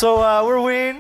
We're Ween.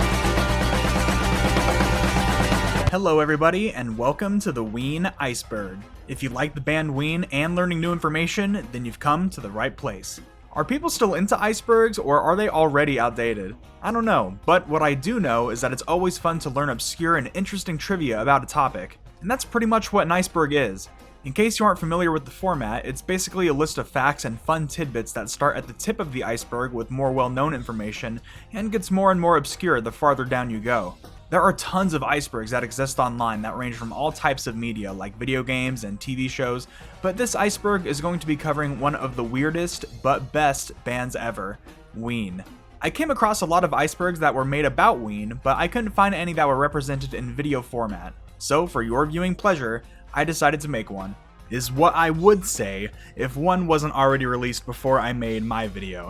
Hello everybody, and welcome to the Ween Iceberg. If you like the band Ween and learning new information, then you've come to the right place. Are people still into icebergs, or are they already outdated? I don't know, but what I do know is that it's always fun to learn obscure and interesting trivia about a topic, and that's pretty much what an iceberg is. In case you aren't familiar with the format, it's basically a list of facts and fun tidbits that start at the tip of the iceberg with more well-known information, and gets more and more obscure the farther down you go. There are tons of icebergs that exist online that range from all types of media like video games and TV shows, but this iceberg is going to be covering one of the weirdest but best bands ever, Ween. I came across a lot of icebergs that were made about Ween, but I couldn't find any that were represented in video format. So for your viewing pleasure, I decided to make one. Is what I would say if one wasn't already released before I made my video.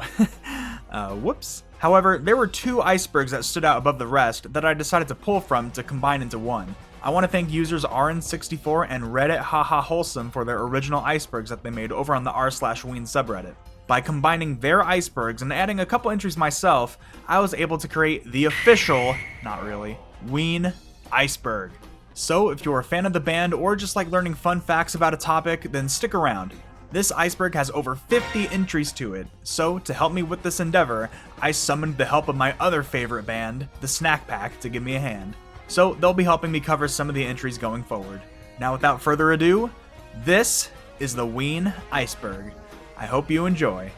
Whoops. However, there were two icebergs that stood out above the rest that I decided to pull from to combine into one. I want to thank users Auran64 and Reddithahawholesome for their original icebergs that they made over on the r/Ween subreddit. By combining their icebergs and adding a couple entries myself, I was able to create the official, not really, Ween Iceberg. So if you're a fan of the band or just like learning fun facts about a topic, then stick around. This iceberg has over 50 entries to it, so to help me with this endeavor, I summoned the help of my other favorite band, the Snack Pack, to give me a hand. So they'll be helping me cover some of the entries going forward. Now without further ado, this is the Ween Iceberg. I hope you enjoy.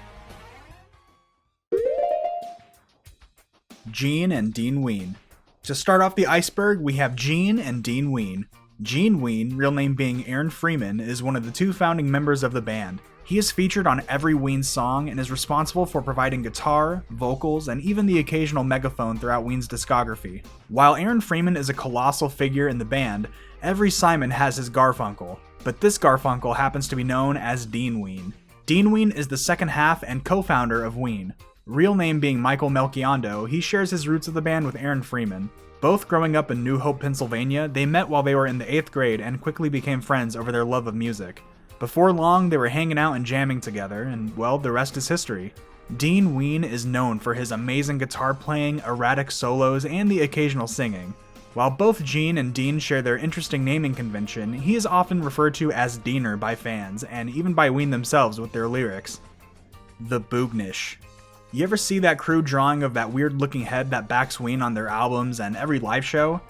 Gene and Dean Ween. To start off the iceberg, we have Gene and Dean Ween. Gene Ween, real name being Aaron Freeman, is one of the two founding members of the band. He is featured on every Ween song and is responsible for providing guitar, vocals, and even the occasional megaphone throughout Ween's discography. While Aaron Freeman is a colossal figure in the band, every Simon has his Garfunkel, but this Garfunkel happens to be known as Dean Ween. Dean Ween is the second half and co-founder of Ween. Real name being Michael Melchiondo, he shares his roots of the band with Aaron Freeman. Both growing up in New Hope, Pennsylvania, they met while they were in the 8th grade and quickly became friends over their love of music. Before long, they were hanging out and jamming together, and well, the rest is history. Dean Ween is known for his amazing guitar playing, erratic solos, and the occasional singing. While both Gene and Dean share their interesting naming convention, he is often referred to as Deaner by fans, and even by Ween themselves with their lyrics. The Boognish. You ever see that crude drawing of that weird looking head that backs Ween on their albums and every live show?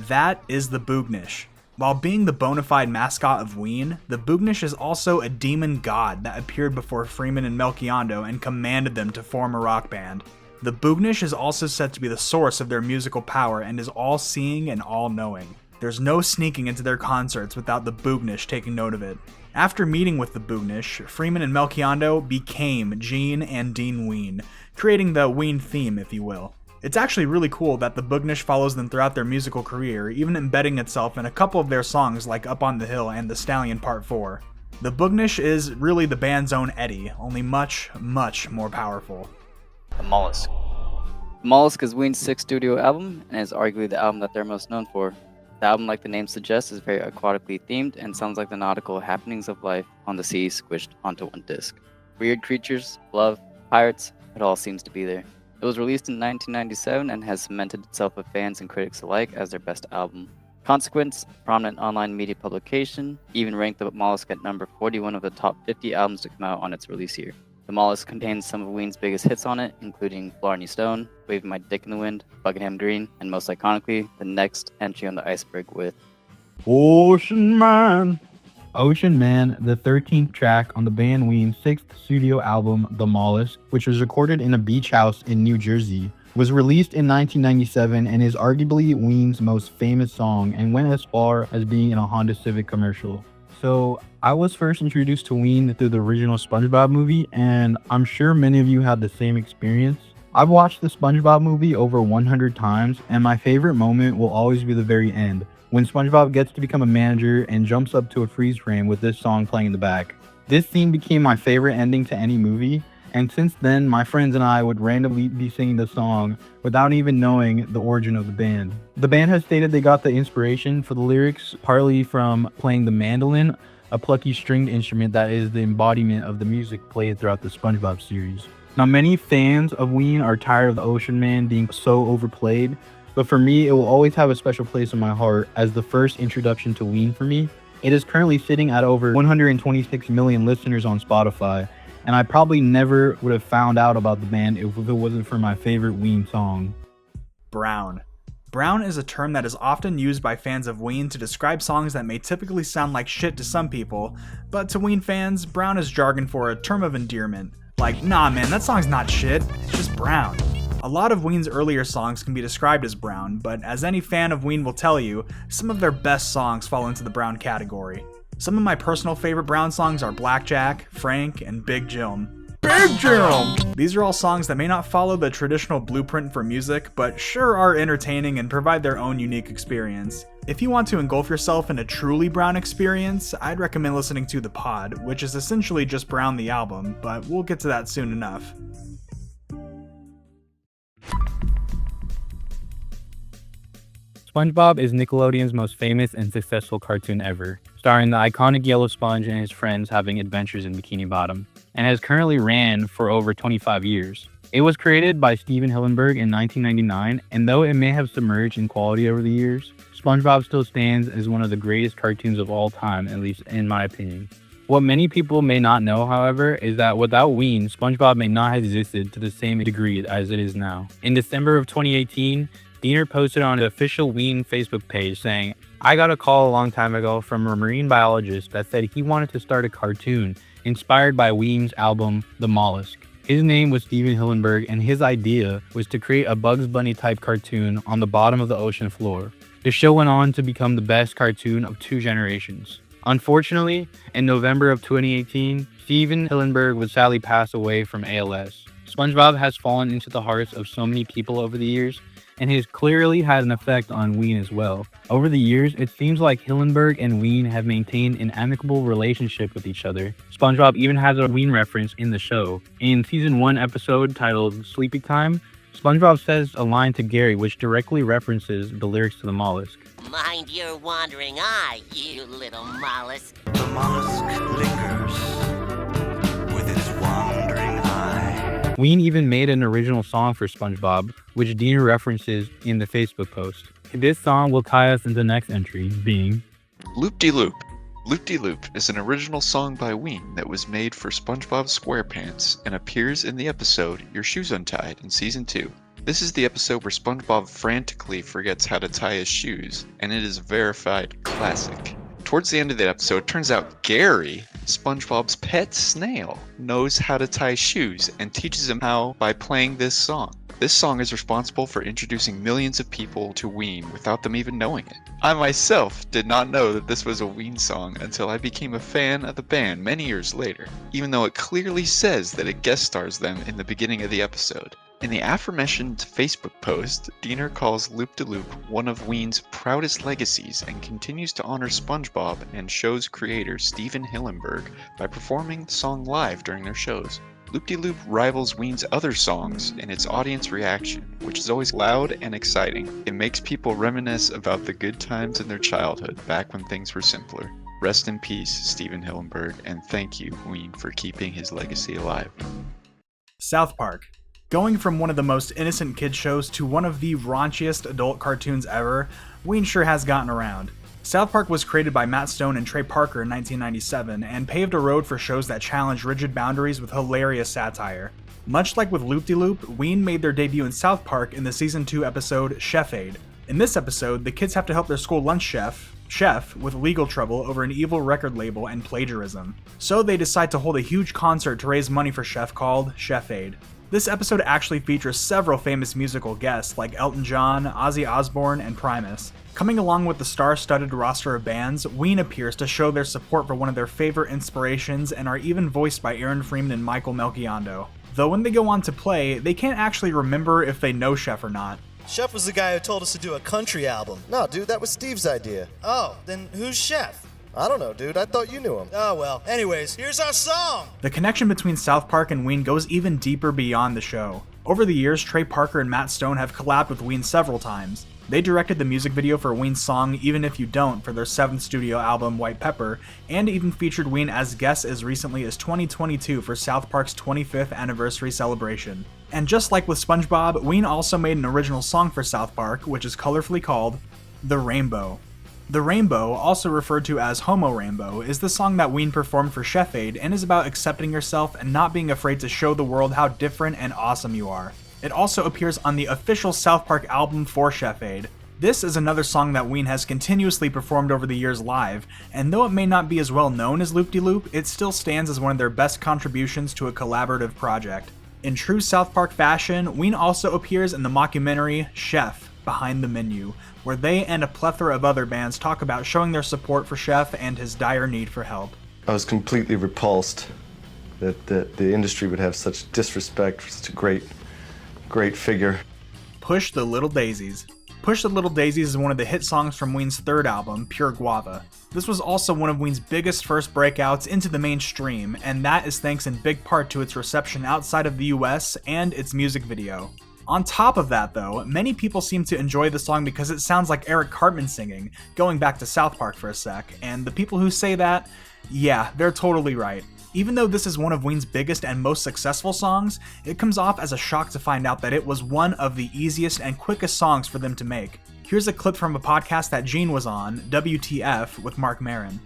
That is the Boognish. While being the bona fide mascot of Ween, the Boognish is also a demon god that appeared before Freeman and Melchiondo and commanded them to form a rock band. The Boognish is also said to be the source of their musical power and is all-seeing and all-knowing. There's no sneaking into their concerts without the Boognish taking note of it. After meeting with the Boognish, Freeman and Melchiondo became Gene and Dean Ween, creating the Ween theme, if you will. It's actually really cool that the Boognish follows them throughout their musical career, even embedding itself in a couple of their songs like Up on the Hill and The Stallion Part 4. The Boognish is really the band's own Eddie, only much, much more powerful. The Mollusk. The Mollusk is Ween's sixth studio album, and is arguably the album that they're most known for. The album, like the name suggests, is very aquatically themed and sounds like the nautical happenings of life on the sea squished onto one disc. Weird creatures, love, pirates, it all seems to be there. It was released in 1997 and has cemented itself with fans and critics alike as their best album. Consequence, a prominent online media publication, even ranked the Mollusk at number 41 of the top 50 albums to come out on its release year. The Mollusk contains some of Ween's biggest hits on it, including Blarney Stone, Waving My Dick in the Wind, Buckingham Green, and most iconically, the next entry on the iceberg with Ocean Man. Ocean Man, the 13th track on the band Ween's sixth studio album, The Mollusk, which was recorded in a beach house in New Jersey, was released in 1997 and is arguably Ween's most famous song and went as far as being in a Honda Civic commercial. So I was first introduced to Ween through the original SpongeBob movie, and I'm sure many of you had the same experience. I've watched the SpongeBob movie over 100 times, and my favorite moment will always be the very end, when SpongeBob gets to become a manager and jumps up to a freeze frame with this song playing in the back. This scene became my favorite ending to any movie, and since then, my friends and I would randomly be singing the song without even knowing the origin of the band. The band has stated they got the inspiration for the lyrics partly from playing the mandolin, a plucky stringed instrument that is the embodiment of the music played throughout the SpongeBob series. Now, many fans of Ween are tired of the Ocean Man being so overplayed, but for me, it will always have a special place in my heart as the first introduction to Ween for me. It is currently sitting at over 126 million listeners on Spotify, and I probably never would have found out about the band if it wasn't for my favorite Ween song. Brown. Brown is a term that is often used by fans of Ween to describe songs that may typically sound like shit to some people, but to Ween fans, brown is jargon for a term of endearment. Like, nah man, that song's not shit, it's just brown. A lot of Ween's earlier songs can be described as brown, but as any fan of Ween will tell you, some of their best songs fall into the brown category. Some of my personal favorite brown songs are Blackjack, Frank, and Big Jim. Big Jim! These are all songs that may not follow the traditional blueprint for music, but sure are entertaining and provide their own unique experience. If you want to engulf yourself in a truly brown experience, I'd recommend listening to The Pod, which is essentially just Brown the album, but we'll get to that soon enough. SpongeBob is Nickelodeon's most famous and successful cartoon ever, starring the iconic yellow sponge and his friends having adventures in Bikini Bottom, and has currently ran for over 25 years. It was created by Steven Hillenburg in 1999, and though it may have submerged in quality over the years, SpongeBob still stands as one of the greatest cartoons of all time, at least in my opinion. What many people may not know, however, is that without Ween, SpongeBob may not have existed to the same degree as it is now. In December of 2018, Diener posted on the official Ween Facebook page saying, "I got a call a long time ago from a marine biologist that said he wanted to start a cartoon inspired by Ween's album, The Mollusk. His name was Steven Hillenburg, and his idea was to create a Bugs Bunny type cartoon on the bottom of the ocean floor. The show went on to become the best cartoon of 2 generations. Unfortunately, in November of 2018, Steven Hillenburg would sadly pass away from ALS. SpongeBob has fallen into the hearts of so many people over the years, and has clearly had an effect on Ween as well. Over the years, it seems like Hillenburg and Ween have maintained an amicable relationship with each other. SpongeBob even has a Ween reference in the show. In season 1 episode titled Sleepy Time, SpongeBob says a line to Gary which directly references the lyrics to The Mollusk. Mind your wandering eye, you little mollusk. The mollusk lingers with its wandering eye. Ween even made an original song for SpongeBob, which Diener references in the Facebook post. This song will tie us into the next entry, being Loop-de-Loop. Loop-de-Loop is an original song by Ween that was made for SpongeBob SquarePants and appears in the episode Your Shoes Untied in Season 2. This is the episode where SpongeBob frantically forgets how to tie his shoes, and it is a verified classic. Towards the end of that episode, it turns out Gary, SpongeBob's pet snail, knows how to tie shoes and teaches him how by playing this song. This song is responsible for introducing millions of people to Ween without them even knowing it. I myself did not know that this was a Ween song until I became a fan of the band many years later, even though it clearly says that it guest stars them in the beginning of the episode. In the aforementioned Facebook post, Diener calls Loop-de-Loop one of Ween's proudest legacies and continues to honor SpongeBob and show's creator Steven Hillenburg by performing the song live during their shows. Loop-de-Loop rivals Ween's other songs in its audience reaction, which is always loud and exciting. It makes people reminisce about the good times in their childhood back when things were simpler. Rest in peace, Steven Hillenburg, and thank you, Ween, for keeping his legacy alive. South Park. Going from one of the most innocent kids shows to one of the raunchiest adult cartoons ever, Ween sure has gotten around. South Park was created by Matt Stone and Trey Parker in 1997 and paved a road for shows that challenge rigid boundaries with hilarious satire. Much like with Loop-de-Loop, Ween made their debut in South Park in the season 2 episode Chef Aid. In this episode, the kids have to help their school lunch chef with legal trouble over an evil record label and plagiarism. So they decide to hold a huge concert to raise money for Chef called Chef Aid. This episode actually features several famous musical guests like Elton John, Ozzy Osbourne, and Primus. Coming along with the star-studded roster of bands, Ween appears to show their support for one of their favorite inspirations and are even voiced by Aaron Freeman and Michael Melchiondo. Though when they go on to play, they can't actually remember if they know Chef or not. Chef was the guy who told us to do a country album. No, dude, that was Steve's idea. Oh, then who's Chef? I don't know, dude. I thought you knew him. Oh, well. Anyways, here's our song! The connection between South Park and Ween goes even deeper beyond the show. Over the years, Trey Parker and Matt Stone have collabed with Ween several times. They directed the music video for Ween's song Even If You Don't for their 7th studio album White Pepper, and even featured Ween as guests as recently as 2022 for South Park's 25th anniversary celebration. And just like with SpongeBob, Ween also made an original song for South Park, which is colorfully called The Rainbow. The Rainbow, also referred to as Homo Rainbow, is the song that Ween performed for Chef Aid and is about accepting yourself and not being afraid to show the world how different and awesome you are. It also appears on the official South Park album for Chef Aid. This is another song that Ween has continuously performed over the years live, and though it may not be as well known as Loop-De-Loop, it still stands as one of their best contributions to a collaborative project. In true South Park fashion, Ween also appears in the mockumentary Chef, Behind the Menu, where they and a plethora of other bands talk about showing their support for Chef and his dire need for help. I was completely repulsed that the industry would have such disrespect for such a great figure. Push the Little Daisies. Push the Little Daisies is one of the hit songs from Ween's third album, Pure Guava. This was also one of Ween's biggest first breakouts into the mainstream, and that is thanks in big part to its reception outside of the US and its music video. On top of that though, many people seem to enjoy the song because it sounds like Eric Cartman singing, going back to South Park for a sec, and the people who say that, yeah, they're totally right. Even though this is one of Ween's biggest and most successful songs, it comes off as a shock to find out that it was one of the easiest and quickest songs for them to make. Here's a clip from a podcast that Gene was on, WTF, with Mark Maron.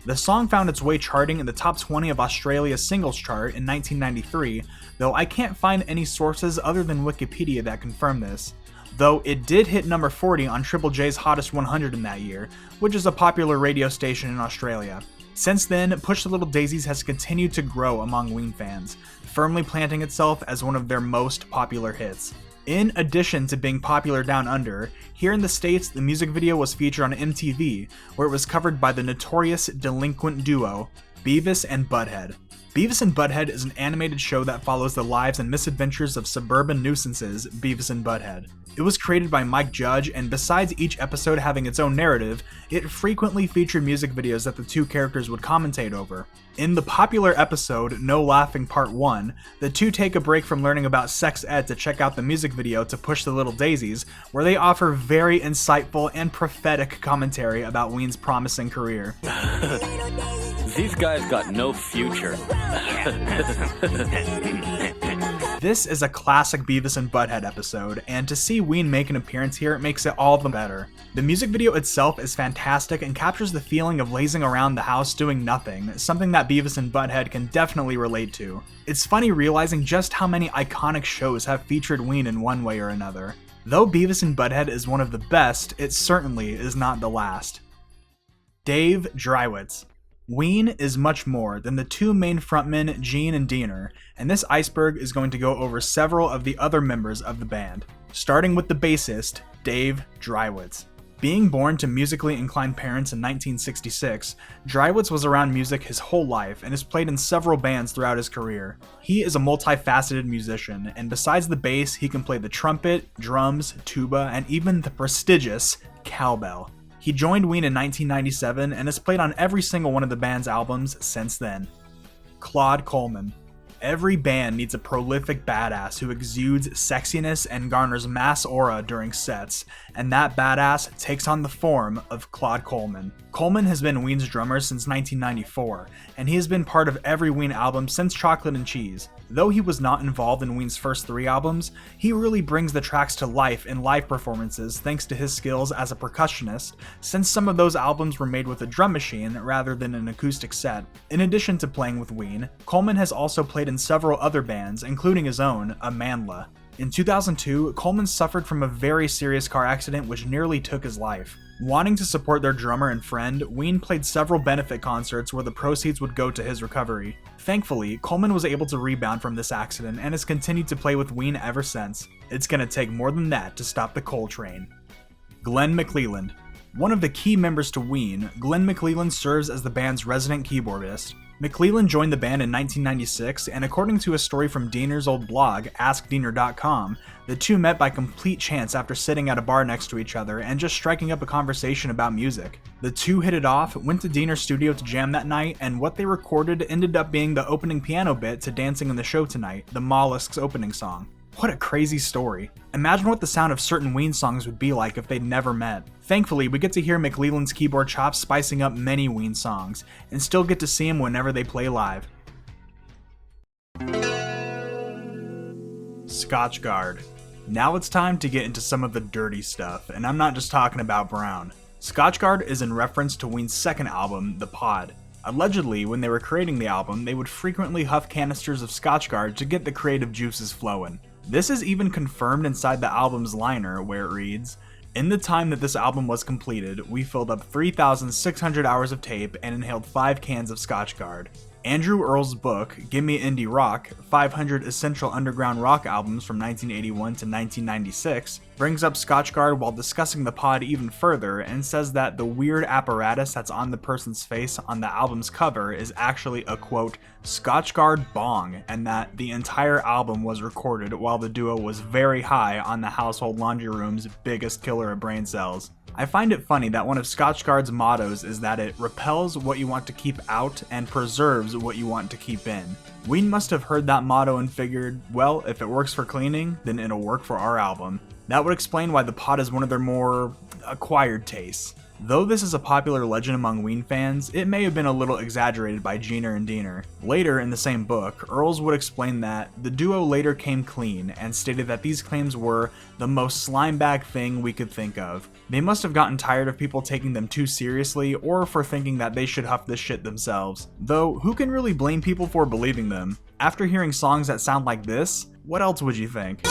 The song found its way charting in the top 20 of Australia's singles chart in 1993, though I can't find any sources other than Wikipedia that confirm this. Though it did hit number 40 on Triple J's Hottest 100 in that year, which is a popular radio station in Australia. Since then, Push the Little Daisies has continued to grow among Ween fans, firmly planting itself as one of their most popular hits. In addition to being popular down under, here in the States the music video was featured on MTV, where it was covered by the notorious delinquent duo, Beavis and Butthead. Beavis and Butthead is an animated show that follows the lives and misadventures of suburban nuisances, Beavis and Butthead. It was created by Mike Judge, and besides each episode having its own narrative, it frequently featured music videos that the two characters would commentate over. In the popular episode No Laughing Part 1, the two take a break from learning about sex ed to check out the music video to Push the Little Daisies, where they offer very insightful and prophetic commentary about Ween's promising career. These guys got no future. This is a classic Beavis and Butthead episode, and to see Ween make an appearance here makes it all the better. The music video itself is fantastic and captures the feeling of lazing around the house doing nothing, something that Beavis and Butthead can definitely relate to. It's funny realizing just how many iconic shows have featured Ween in one way or another. Though Beavis and Butthead is one of the best, it certainly is not the last. Dave Dreiwitz. Ween is much more than the two main frontmen, Gene and Diener, and this iceberg is going to go over several of the other members of the band, starting with the bassist, Dave Dreiwitz. Being born to musically inclined parents in 1966, Dreiwitz was around music his whole life and has played in several bands throughout his career. He is a multifaceted musician, and besides the bass, he can play the trumpet, drums, tuba, and even the prestigious cowbell. He joined Ween in 1997 and has played on every single one of the band's albums since then. Claude Coleman. Every band needs a prolific badass who exudes sexiness and garners mass aura during sets, and that badass takes on the form of Claude Coleman. Coleman has been Ween's drummer since 1994, and he has been part of every Ween album since Chocolate and Cheese. Though he was not involved in Ween's first 3 albums, he really brings the tracks to life in live performances thanks to his skills as a percussionist, since some of those albums were made with a drum machine rather than an acoustic set. In addition to playing with Ween, Coleman has also played in several other bands, including his own, Amandla. In 2002, Coleman suffered from a very serious car accident which nearly took his life. Wanting to support their drummer and friend, Ween played several benefit concerts where the proceeds would go to his recovery. Thankfully, Coleman was able to rebound from this accident and has continued to play with Ween ever since. It's gonna take more than that to stop the coal train. Glenn McLeland. One of the key members to Ween, Glenn McLeland serves as the band's resident keyboardist. McClellan joined the band in 1996, and according to a story from Diener's old blog, AskDiener.com, the two met by complete chance after sitting at a bar next to each other and just striking up a conversation about music. The two hit it off, went to Diener's studio to jam that night, and what they recorded ended up being the opening piano bit to Dancing in the Show Tonight, the Mollusks' opening song. What a crazy story. Imagine what the sound of certain Ween songs would be like if they'd never met. Thankfully, we get to hear McClellan's keyboard chops spicing up many Ween songs, and still get to see him whenever they play live. Scotchgard. Now it's time to get into some of the dirty stuff, and I'm not just talking about Brown. Scotchgard is in reference to Ween's second album, The Pod. Allegedly, when they were creating the album, they would frequently huff canisters of Scotchgard to get the creative juices flowing. This is even confirmed inside the album's liner, where it reads, "In the time that this album was completed, we filled up 3,600 hours of tape and inhaled 5 cans of Scotchgard." Andrew Earle's book, Gimme Indie Rock, 500 Essential Underground Rock Albums from 1981 to 1996, brings up Scotchgard while discussing the pod even further and says that the weird apparatus that's on the person's face on the album's cover is actually a quote, Scotchgard bong, and that the entire album was recorded while the duo was very high on the household laundry room's biggest killer of brain cells. I find it funny that one of Scotchgard's mottos is that it repels what you want to keep out and preserves what you want to keep in. Ween must have heard that motto and figured, well, if it works for cleaning, then it'll work for our album. That would explain why the pod is one of their more acquired tastes. Though this is a popular legend among Ween fans, it may have been a little exaggerated by Jeaner and Diener. Later in the same book, Earls would explain that the duo later came clean and stated that these claims were the most slimebag thing we could think of. They must have gotten tired of people taking them too seriously or for thinking that they should huff this shit themselves. Though, who can really blame people for believing them? After hearing songs that sound like this, what else would you think?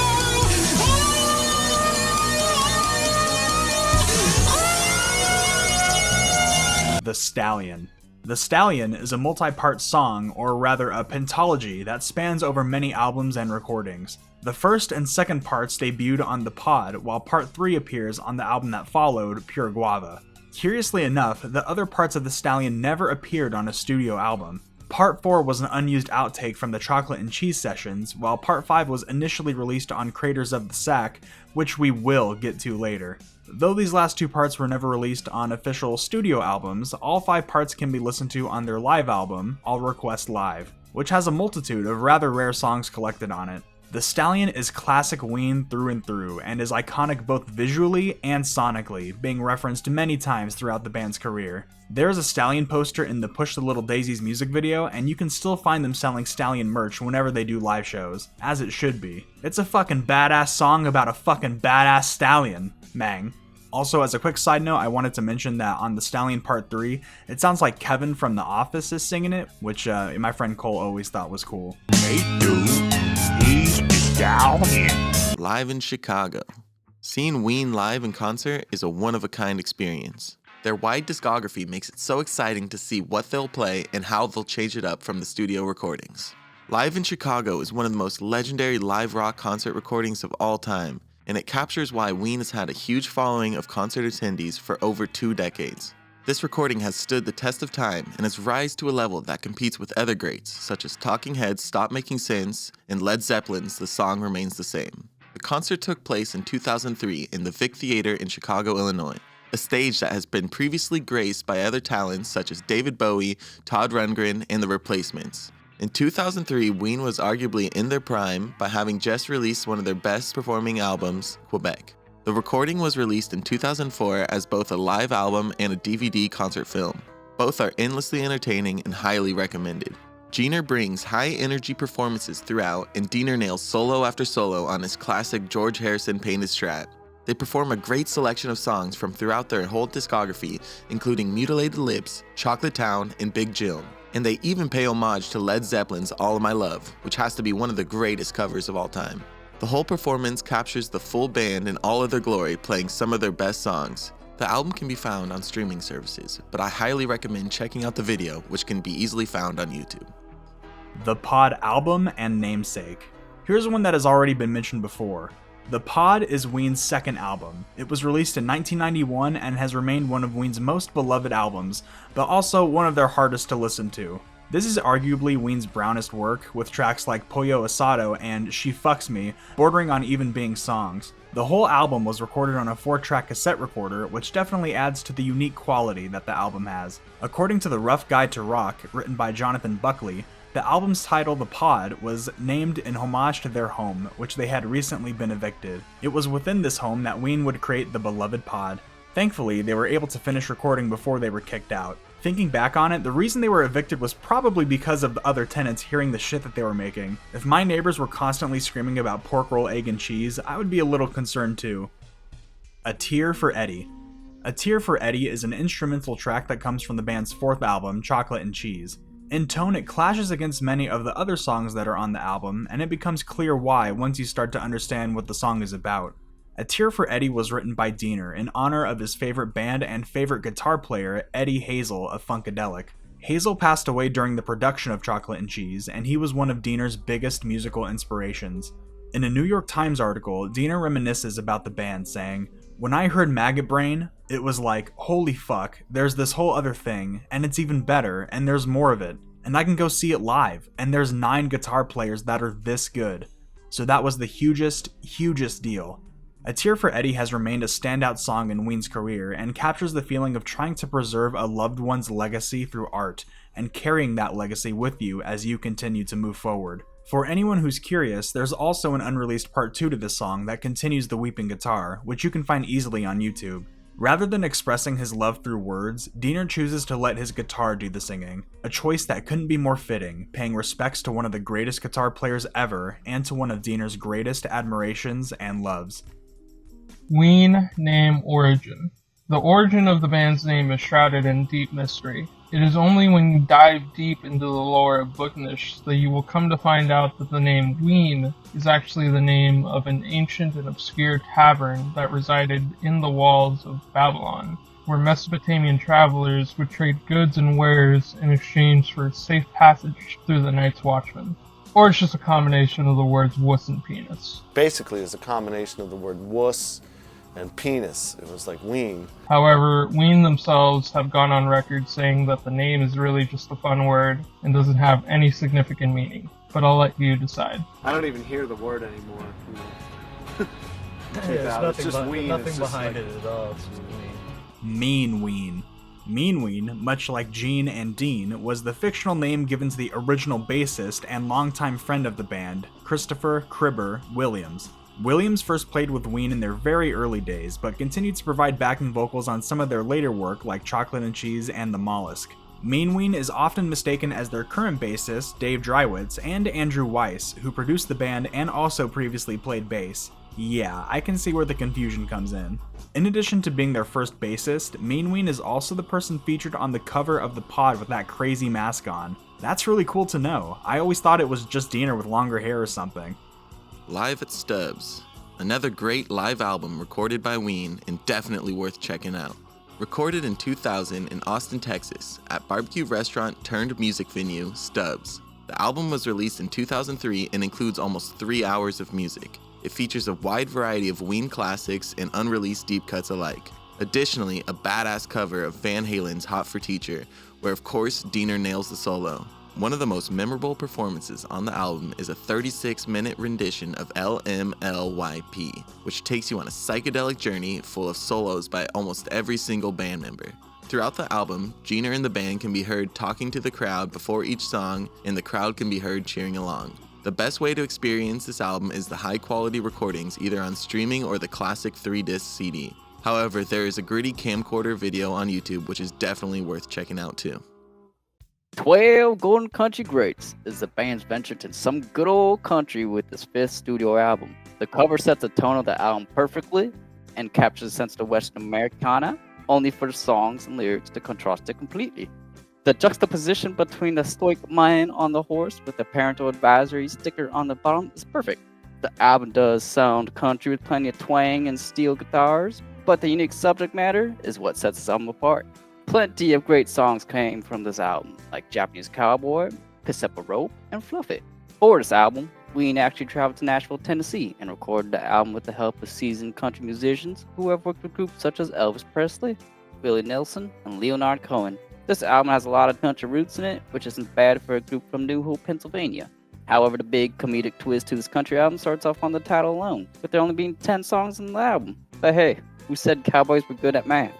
The Stallion. The Stallion is a multi-part song, or rather a pentalogy, that spans over many albums and recordings. The first and second parts debuted on The Pod, while part 3 appears on the album that followed, Pure Guava. Curiously enough, the other parts of The Stallion never appeared on a studio album. Part 4 was an unused outtake from the Chocolate and Cheese sessions, while Part 5 was initially released on Craters of the Sack, which we will get to later. Though these last 2 parts were never released on official studio albums, all 5 parts can be listened to on their live album, I'll Request Live, which has a multitude of rather rare songs collected on it. The Stallion is classic Ween through and through, and is iconic both visually and sonically, being referenced many times throughout the band's career. There is a Stallion poster in the Push the Little Daisies music video, and you can still find them selling Stallion merch whenever they do live shows, as it should be. It's a fucking badass song about a fucking badass stallion, mang. Also, as a quick side note, I wanted to mention that on The Stallion Part 3, it sounds like Kevin from The Office is singing it, which my friend Cole always thought was cool. Hey dude, he's the Stallion. Live in Chicago. Seeing Ween live in concert is a one-of-a-kind experience. Their wide discography makes it so exciting to see what they'll play and how they'll change it up from the studio recordings. Live in Chicago is one of the most legendary live rock concert recordings of all time, and it captures why Ween has had a huge following of concert attendees for over 2 decades. This recording has stood the test of time and has risen to a level that competes with other greats, such as Talking Heads' Stop Making Sense and Led Zeppelin's The Song Remains the Same. The concert took place in 2003 in the Vic Theater in Chicago, Illinois, a stage that has been previously graced by other talents such as David Bowie, Todd Rundgren, and The Replacements. In 2003, Ween was arguably in their prime by having just released one of their best performing albums, Quebec. The recording was released in 2004 as both a live album and a DVD concert film. Both are endlessly entertaining and highly recommended. Jeaner brings high energy performances throughout, and Diener nails solo after solo on his classic George Harrison painted Strat. They perform a great selection of songs from throughout their whole discography, including Mutilated Lips, Chocolate Town, and Big Jill. And they even pay homage to Led Zeppelin's All of My Love, which has to be one of the greatest covers of all time. The whole performance captures the full band in all of their glory, playing some of their best songs. The album can be found on streaming services, but I highly recommend checking out the video, which can be easily found on YouTube. The Pod album and namesake. Here's one that has already been mentioned before. The Pod is Ween's second album. It was released in 1991 and has remained one of Ween's most beloved albums, but also one of their hardest to listen to. This is arguably Ween's brownest work, with tracks like Pollo Asado and She Fucks Me bordering on even being songs. The whole album was recorded on a 4-track cassette recorder, which definitely adds to the unique quality that the album has. According to The Rough Guide to Rock, written by Jonathan Buckley, the album's title, The Pod, was named in homage to their home, which they had recently been evicted. It was within this home that Ween would create the beloved pod. Thankfully, they were able to finish recording before they were kicked out. Thinking back on it, the reason they were evicted was probably because of the other tenants hearing the shit that they were making. If my neighbors were constantly screaming about pork roll, egg, and cheese, I would be a little concerned too. A Tear for Eddie. A Tear for Eddie is an instrumental track that comes from the band's 4th album, Chocolate and Cheese. In tone, it clashes against many of the other songs that are on the album, and it becomes clear why once you start to understand what the song is about. A Tear for Eddie was written by Diener in honor of his favorite band and favorite guitar player, Eddie Hazel of Funkadelic. Hazel passed away during the production of Chocolate and Cheese, and he was one of Diener's biggest musical inspirations. In a New York Times article, Diener reminisces about the band, saying, "When I heard Maggot Brain, it was like, holy fuck, there's this whole other thing, and it's even better, and there's more of it, and I can go see it live, and there's 9 guitar players that are this good." So that was the hugest deal. A Tear for Eddie has remained a standout song in Ween's career and captures the feeling of trying to preserve a loved one's legacy through art and carrying that legacy with you as you continue to move forward. For anyone who's curious, there's also an unreleased part 2 to this song that continues the weeping guitar, which you can find easily on YouTube. Rather than expressing his love through words, Diener chooses to let his guitar do the singing, a choice that couldn't be more fitting, paying respects to one of the greatest guitar players ever and to one of Diener's greatest admirations and loves. Ween name origin. The origin of the band's name is shrouded in deep mystery. It is only when you dive deep into the lore of Booknish that you will come to find out that the name Ween is actually the name of an ancient and obscure tavern that resided in the walls of Babylon, where Mesopotamian travelers would trade goods and wares in exchange for safe passage through the Night's Watchman. Or it's just a combination of the words wuss and penis. Basically, it's a combination of the word wuss and penis. It was like Ween. However, Ween themselves have gone on record saying that the name is really just a fun word and doesn't have any significant meaning. But I'll let you decide. I don't even hear the word anymore. There's it's just Ween. nothing It's just behind like, it at all. It's just Ween. Mean Ween. Mean Ween, much like Gene and Dean, was the fictional name given to the original bassist and longtime friend of the band, Christopher Cribber Williams. Williams first played with Ween in their very early days, but continued to provide backing vocals on some of their later work like Chocolate and Cheese and The Mollusk. Mean Ween is often mistaken as their current bassist, Dave Drywitz, and Andrew Weiss, who produced the band and also previously played bass. Yeah, I can see where the confusion comes in. In addition to being their first bassist, Mean Ween is also the person featured on the cover of the pod with that crazy mask on. That's really cool to know. I always thought it was just Diener with longer hair or something. Live at Stubbs, another great live album recorded by Ween and definitely worth checking out. Recorded in 2000 in Austin, Texas, at barbecue restaurant turned music venue Stubbs. The album was released in 2003 and includes almost 3 hours of music. It features a wide variety of Ween classics and unreleased deep cuts alike. Additionally, a badass cover of Van Halen's Hot for Teacher, where of course Diener nails the solo. One of the most memorable performances on the album is a 36-minute rendition of LMLYP, which takes you on a psychedelic journey full of solos by almost every single band member. Throughout the album, Diener and the band can be heard talking to the crowd before each song, and the crowd can be heard cheering along. The best way to experience this album is the high-quality recordings either on streaming or the classic 3-disc CD. However, there is a gritty camcorder video on YouTube which is definitely worth checking out too. 12 Golden Country Greats is the band's venture to some good old country with this 5th studio album. The cover sets the tone of the album perfectly and captures the sense of Western Americana, only for the songs and lyrics to contrast it completely. The juxtaposition between the stoic man on the horse with the parental advisory sticker on the bottom is perfect. The album does sound country with plenty of twang and steel guitars, but the unique subject matter is what sets this album apart. Plenty of great songs came from this album, like Japanese Cowboy, Piss Up a Rope, and Fluff It. For this album, Ween actually traveled to Nashville, Tennessee, and recorded the album with the help of seasoned country musicians who have worked with groups such as Elvis Presley, Willie Nelson, and Leonard Cohen. This album has a lot of country roots in it, which isn't bad for a group from New Hope, Pennsylvania. However, the big comedic twist to this country album starts off on the title alone, with there only being 10 songs in the album. But hey, who said cowboys were good at math?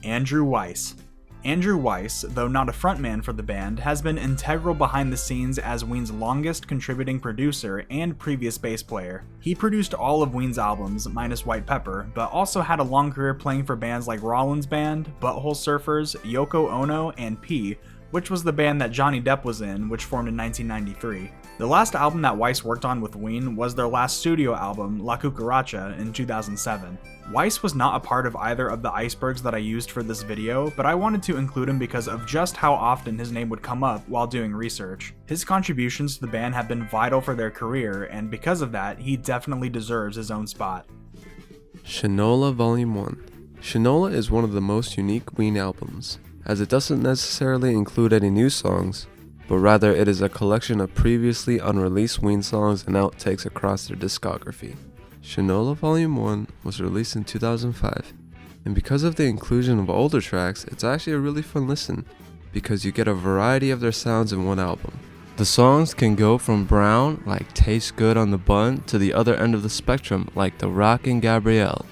Andrew Weiss. Andrew Weiss, though not a frontman for the band, has been integral behind the scenes as Ween's longest contributing producer and previous bass player. He produced all of Ween's albums, minus White Pepper, but also had a long career playing for bands like Rollins Band, Butthole Surfers, Yoko Ono, and P, which was the band that Johnny Depp was in, which formed in 1993. The last album that Weiss worked on with Ween was their last studio album, La Cucaracha, in 2007. Weiss was not a part of either of the icebergs that I used for this video, but I wanted to include him because of just how often his name would come up while doing research. His contributions to the band have been vital for their career, and because of that, he definitely deserves his own spot. Shinola Volume 1. Shinola is one of the most unique Ween albums, as it doesn't necessarily include any new songs, but rather it is a collection of previously unreleased Ween songs and outtakes across their discography. Shinola Volume 1 was released in 2005, and because of the inclusion of older tracks, it's actually a really fun listen, because you get a variety of their sounds in one album. The songs can go from brown, like Tastes Good on the Bun, to the other end of the spectrum, like The Rockin' Gabrielle.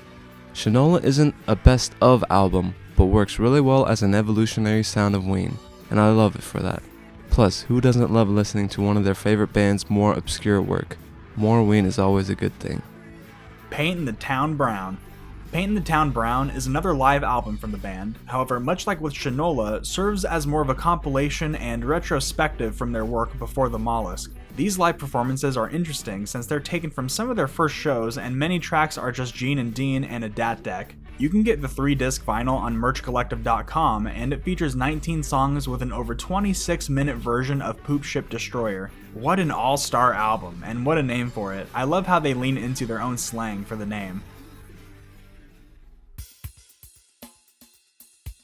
Shinola isn't a best of album, but works really well as an evolutionary sound of Ween, and I love it for that. Plus, who doesn't love listening to one of their favorite band's more obscure work? More Ween is always a good thing. Paintin' the Town Brown. Paintin' the Town Brown is another live album from the band, however, much like with Shinola, serves as more of a compilation and retrospective from their work before the Mollusk. These live performances are interesting since they're taken from some of their first shows and many tracks are just Gene and Dean and a DAT deck. You can get the 3-disc vinyl on merchcollective.com, and it features 19 songs with an over 26-minute version of Poop Ship Destroyer. What an all-star album, and what a name for it. I love how they lean into their own slang for the name.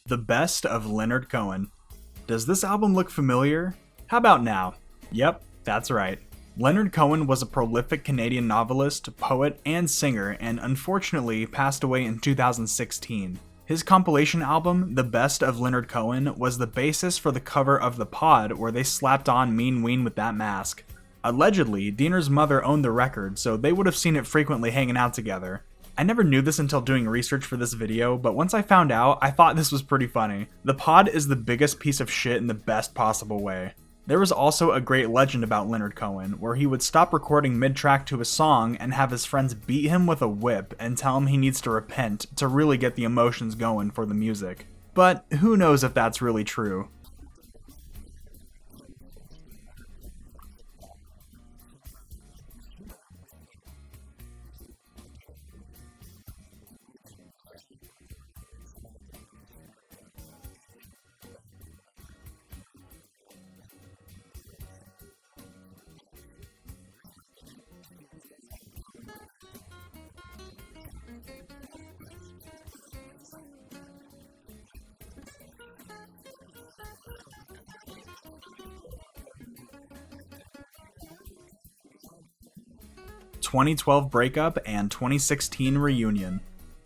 The Best of Leonard Cohen. Does this album look familiar? How about now? Yep, that's right. Leonard Cohen was a prolific Canadian novelist, poet, and singer, and unfortunately passed away in 2016. His compilation album, The Best of Leonard Cohen, was the basis for the cover of The Pod, where they slapped on Mean Ween with that mask. Allegedly, Diener's mother owned the record, so they would have seen it frequently hanging out together. I never knew this until doing research for this video, but once I found out, I thought this was pretty funny. The Pod is the biggest piece of shit in the best possible way. There was also a great legend about Leonard Cohen, where he would stop recording mid-track to a song and have his friends beat him with a whip and tell him he needs to repent to really get the emotions going for the music. But who knows if that's really true. ...2012 breakup and 2016 reunion.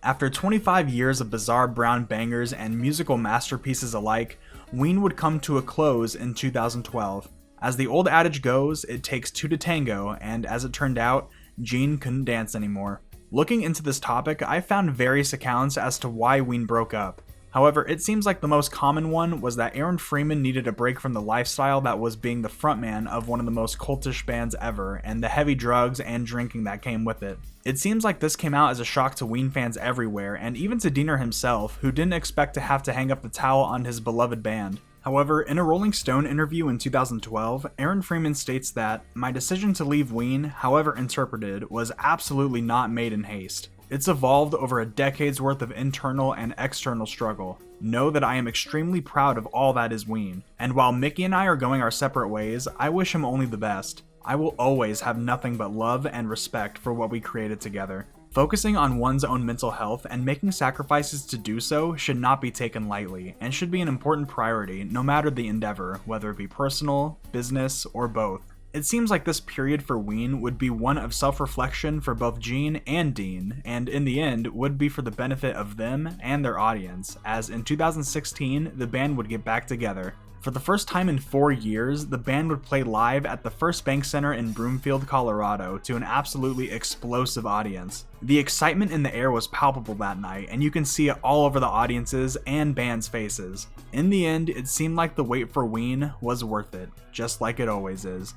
After 25 years of bizarre brown bangers and musical masterpieces alike, Ween would come to a close in 2012. As the old adage goes, it takes two to tango, and as it turned out, Gene couldn't dance anymore. Looking into this topic, I found various accounts as to why Ween broke up. However, it seems like the most common one was that Aaron Freeman needed a break from the lifestyle that was being the frontman of one of the most cultish bands ever, and the heavy drugs and drinking that came with it. It seems like this came out as a shock to Ween fans everywhere, and even to Diener himself, who didn't expect to have to hang up the towel on his beloved band. However, in a Rolling Stone interview in 2012, Aaron Freeman states that, "My decision to leave Ween, however interpreted, was absolutely not made in haste. It's evolved over a decade's worth of internal and external struggle. Know that I am extremely proud of all that is Ween, and while Mickey and I are going our separate ways, I wish him only the best. I will always have nothing but love and respect for what we created together. Focusing on one's own mental health and making sacrifices to do so should not be taken lightly, and should be an important priority no matter the endeavor, whether it be personal, business, or both. It seems like this period for Ween would be one of self-reflection for both Gene and Dean, and in the end would be for the benefit of them and their audience, as in 2016 the band would get back together. For the first time in 4 years, the band would play live at the First Bank Center in Broomfield, Colorado to an absolutely explosive audience. The excitement in the air was palpable that night, and you can see it all over the audiences and band's faces. In the end, it seemed like the wait for Ween was worth it, just like it always is.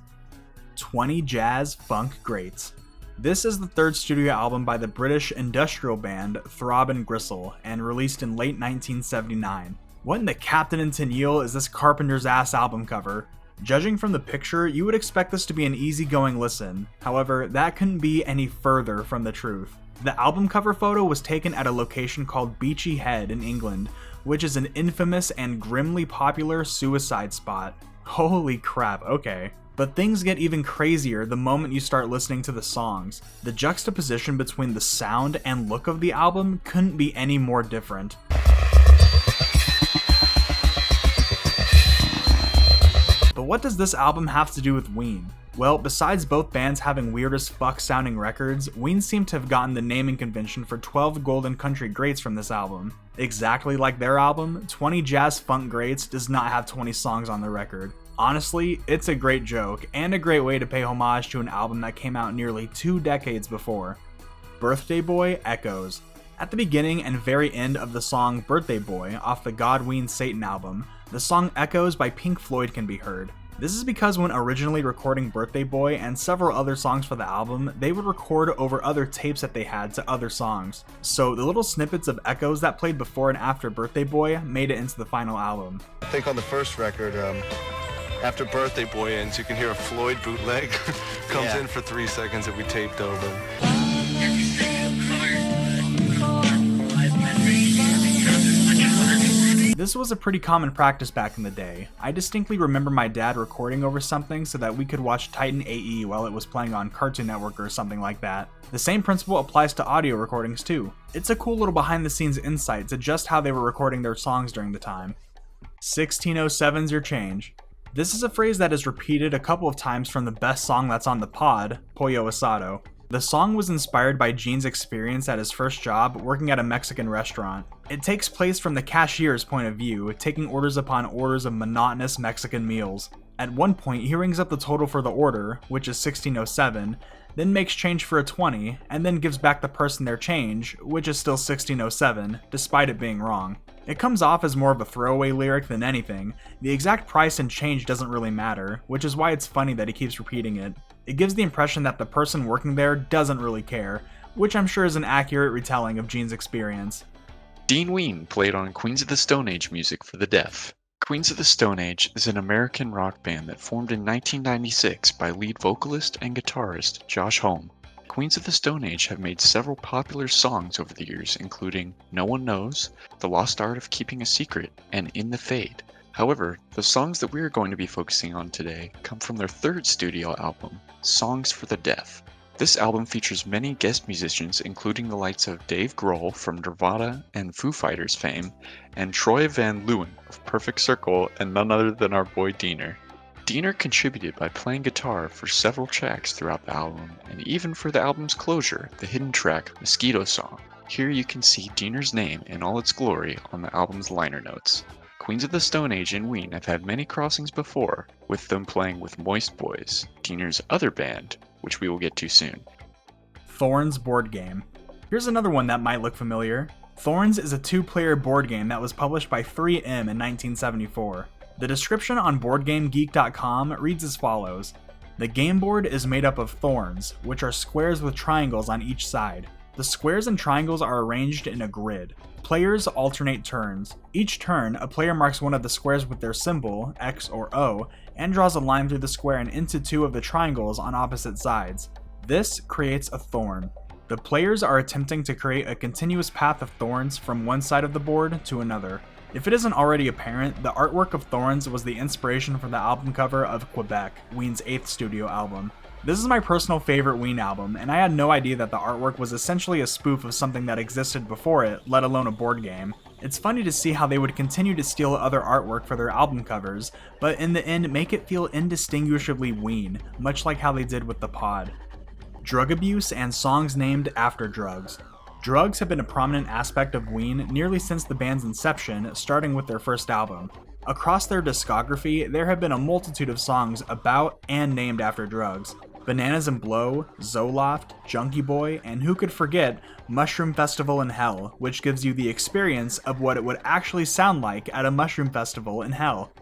20 jazz funk greats. This is the third studio album by the British industrial band Throb and Gristle, and released in late 1979. What in the Captain and Tennille is this Carpenter's ass album cover? Judging from the picture, you would expect this to be an easygoing listen. However, that couldn't be any further from the truth. The album cover photo was taken at a location called Beachy Head in England, which is an infamous and grimly popular suicide spot. Holy crap, okay. But things get even crazier the moment you start listening to the songs. The juxtaposition between the sound and look of the album couldn't be any more different. But what does this album have to do with Ween? Well, besides both bands having weird as fuck sounding records, Ween seemed to have gotten the naming convention for 12 Golden Country Greats from this album. Exactly like their album, 20 Jazz Funk Greats does not have 20 songs on the record. Honestly, it's a great joke, and a great way to pay homage to an album that came out nearly 2 decades before. Birthday Boy echoes. At the beginning and very end of the song Birthday Boy off the God Ween Satan album, the song Echoes by Pink Floyd can be heard. This is because when originally recording Birthday Boy and several other songs for the album, they would record over other tapes that they had to other songs. So the little snippets of echoes that played before and after Birthday Boy made it into the final album. I think on the first record, after Birthday Boy ends, you can hear a Floyd bootleg comes in for 3 seconds that we taped over. This was a pretty common practice back in the day. I distinctly remember my dad recording over something so that we could watch Titan AE while it was playing on Cartoon Network or something like that. The same principle applies to audio recordings too. It's a cool little behind the scenes insight to just how they were recording their songs during the time. 1607's your change. This is a phrase that is repeated a couple of times from the best song that's on the pod, Pollo Asado. The song was inspired by Gene's experience at his first job working at a Mexican restaurant. It takes place from the cashier's point of view, taking orders upon orders of monotonous Mexican meals. At one point, he rings up the total for the order, which is 1607, then makes change for a 20, and then gives back the person their change, which is still 1607, despite it being wrong. It comes off as more of a throwaway lyric than anything. The exact price and change doesn't really matter, which is why it's funny that he keeps repeating it. It gives the impression that the person working there doesn't really care, which I'm sure is an accurate retelling of Gene's experience. Dean Ween played on Queens of the Stone Age music for the deaf. Queens of the Stone Age is an American rock band that formed in 1996 by lead vocalist and guitarist Josh Homme. Queens of the Stone Age have made several popular songs over the years, including No One Knows, The Lost Art of Keeping a Secret, and In the Fade. However, the songs that we are going to be focusing on today come from their third studio album, Songs for the Deaf. This album features many guest musicians, including the likes of Dave Grohl from Nirvana and Foo Fighters fame, and Troy Van Leeuwen of Perfect Circle, and none other than our boy Diener. Diener contributed by playing guitar for several tracks throughout the album, and even for the album's closure, the hidden track Mosquito Song. Here you can see Diener's name in all its glory on the album's liner notes. Queens of the Stone Age and Ween have had many crossings before, with them playing with Moist Boys, Diener's other band, which we will get to soon. Thorns board game. Here's another one that might look familiar. Thorns is a 2-player board game that was published by 3M in 1974. The description on BoardGameGeek.com reads as follows. The game board is made up of thorns, which are squares with triangles on each side. The squares and triangles are arranged in a grid. Players alternate turns. Each turn, a player marks one of the squares with their symbol, X or O, and draws a line through the square and into 2 of the triangles on opposite sides. This creates a thorn. The players are attempting to create a continuous path of thorns from one side of the board to another. If it isn't already apparent, the artwork of thorns was the inspiration for the album cover of Quebec, Ween's 8th studio album. This is my personal favorite Ween album, and I had no idea that the artwork was essentially a spoof of something that existed before it, let alone a board game. It's funny to see how they would continue to steal other artwork for their album covers, but in the end make it feel indistinguishably Ween, much like how they did with the pod. Drug abuse and songs named after drugs. Drugs have been a prominent aspect of Ween nearly since the band's inception, starting with their first album. Across their discography, there have been a multitude of songs about and named after drugs. Bananas and Blow, Zoloft, Junkie Boy, and who could forget Mushroom Festival in Hell, which gives you the experience of what it would actually sound like at a mushroom festival in hell.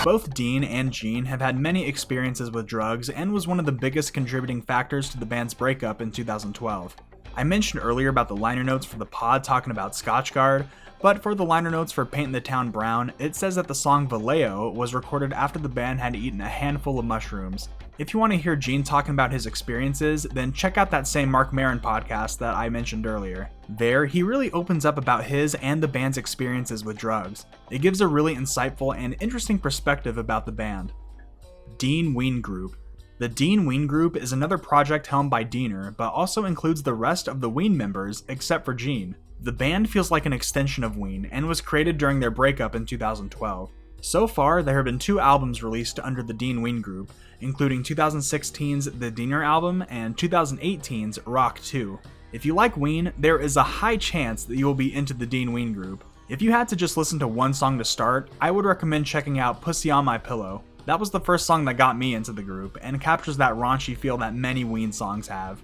Both Dean and Gene have had many experiences with drugs and was one of the biggest contributing factors to the band's breakup in 2012. I mentioned earlier about the liner notes for the pod talking about Scotchgard, but for the liner notes for Paintin' the Town Brown, it says that the song Vallejo was recorded after the band had eaten a handful of mushrooms. If you want to hear Gene talking about his experiences, then check out that same Mark Maron podcast that I mentioned earlier. There, he really opens up about his and the band's experiences with drugs. It gives a really insightful and interesting perspective about the band. Dean Ween Group. The Dean Ween Group is another project helmed by Diener, but also includes the rest of the Ween members except for Gene. The band feels like an extension of Ween and was created during their breakup in 2012. So far, there have been 2 albums released under the Dean Ween Group, including 2016's The Diener album and 2018's Rock 2. If you like Ween, there is a high chance that you will be into the Dean Ween Group. If you had to just listen to one song to start, I would recommend checking out Pussy on My Pillow. That was the first song that got me into the group, and captures that raunchy feel that many Ween songs have.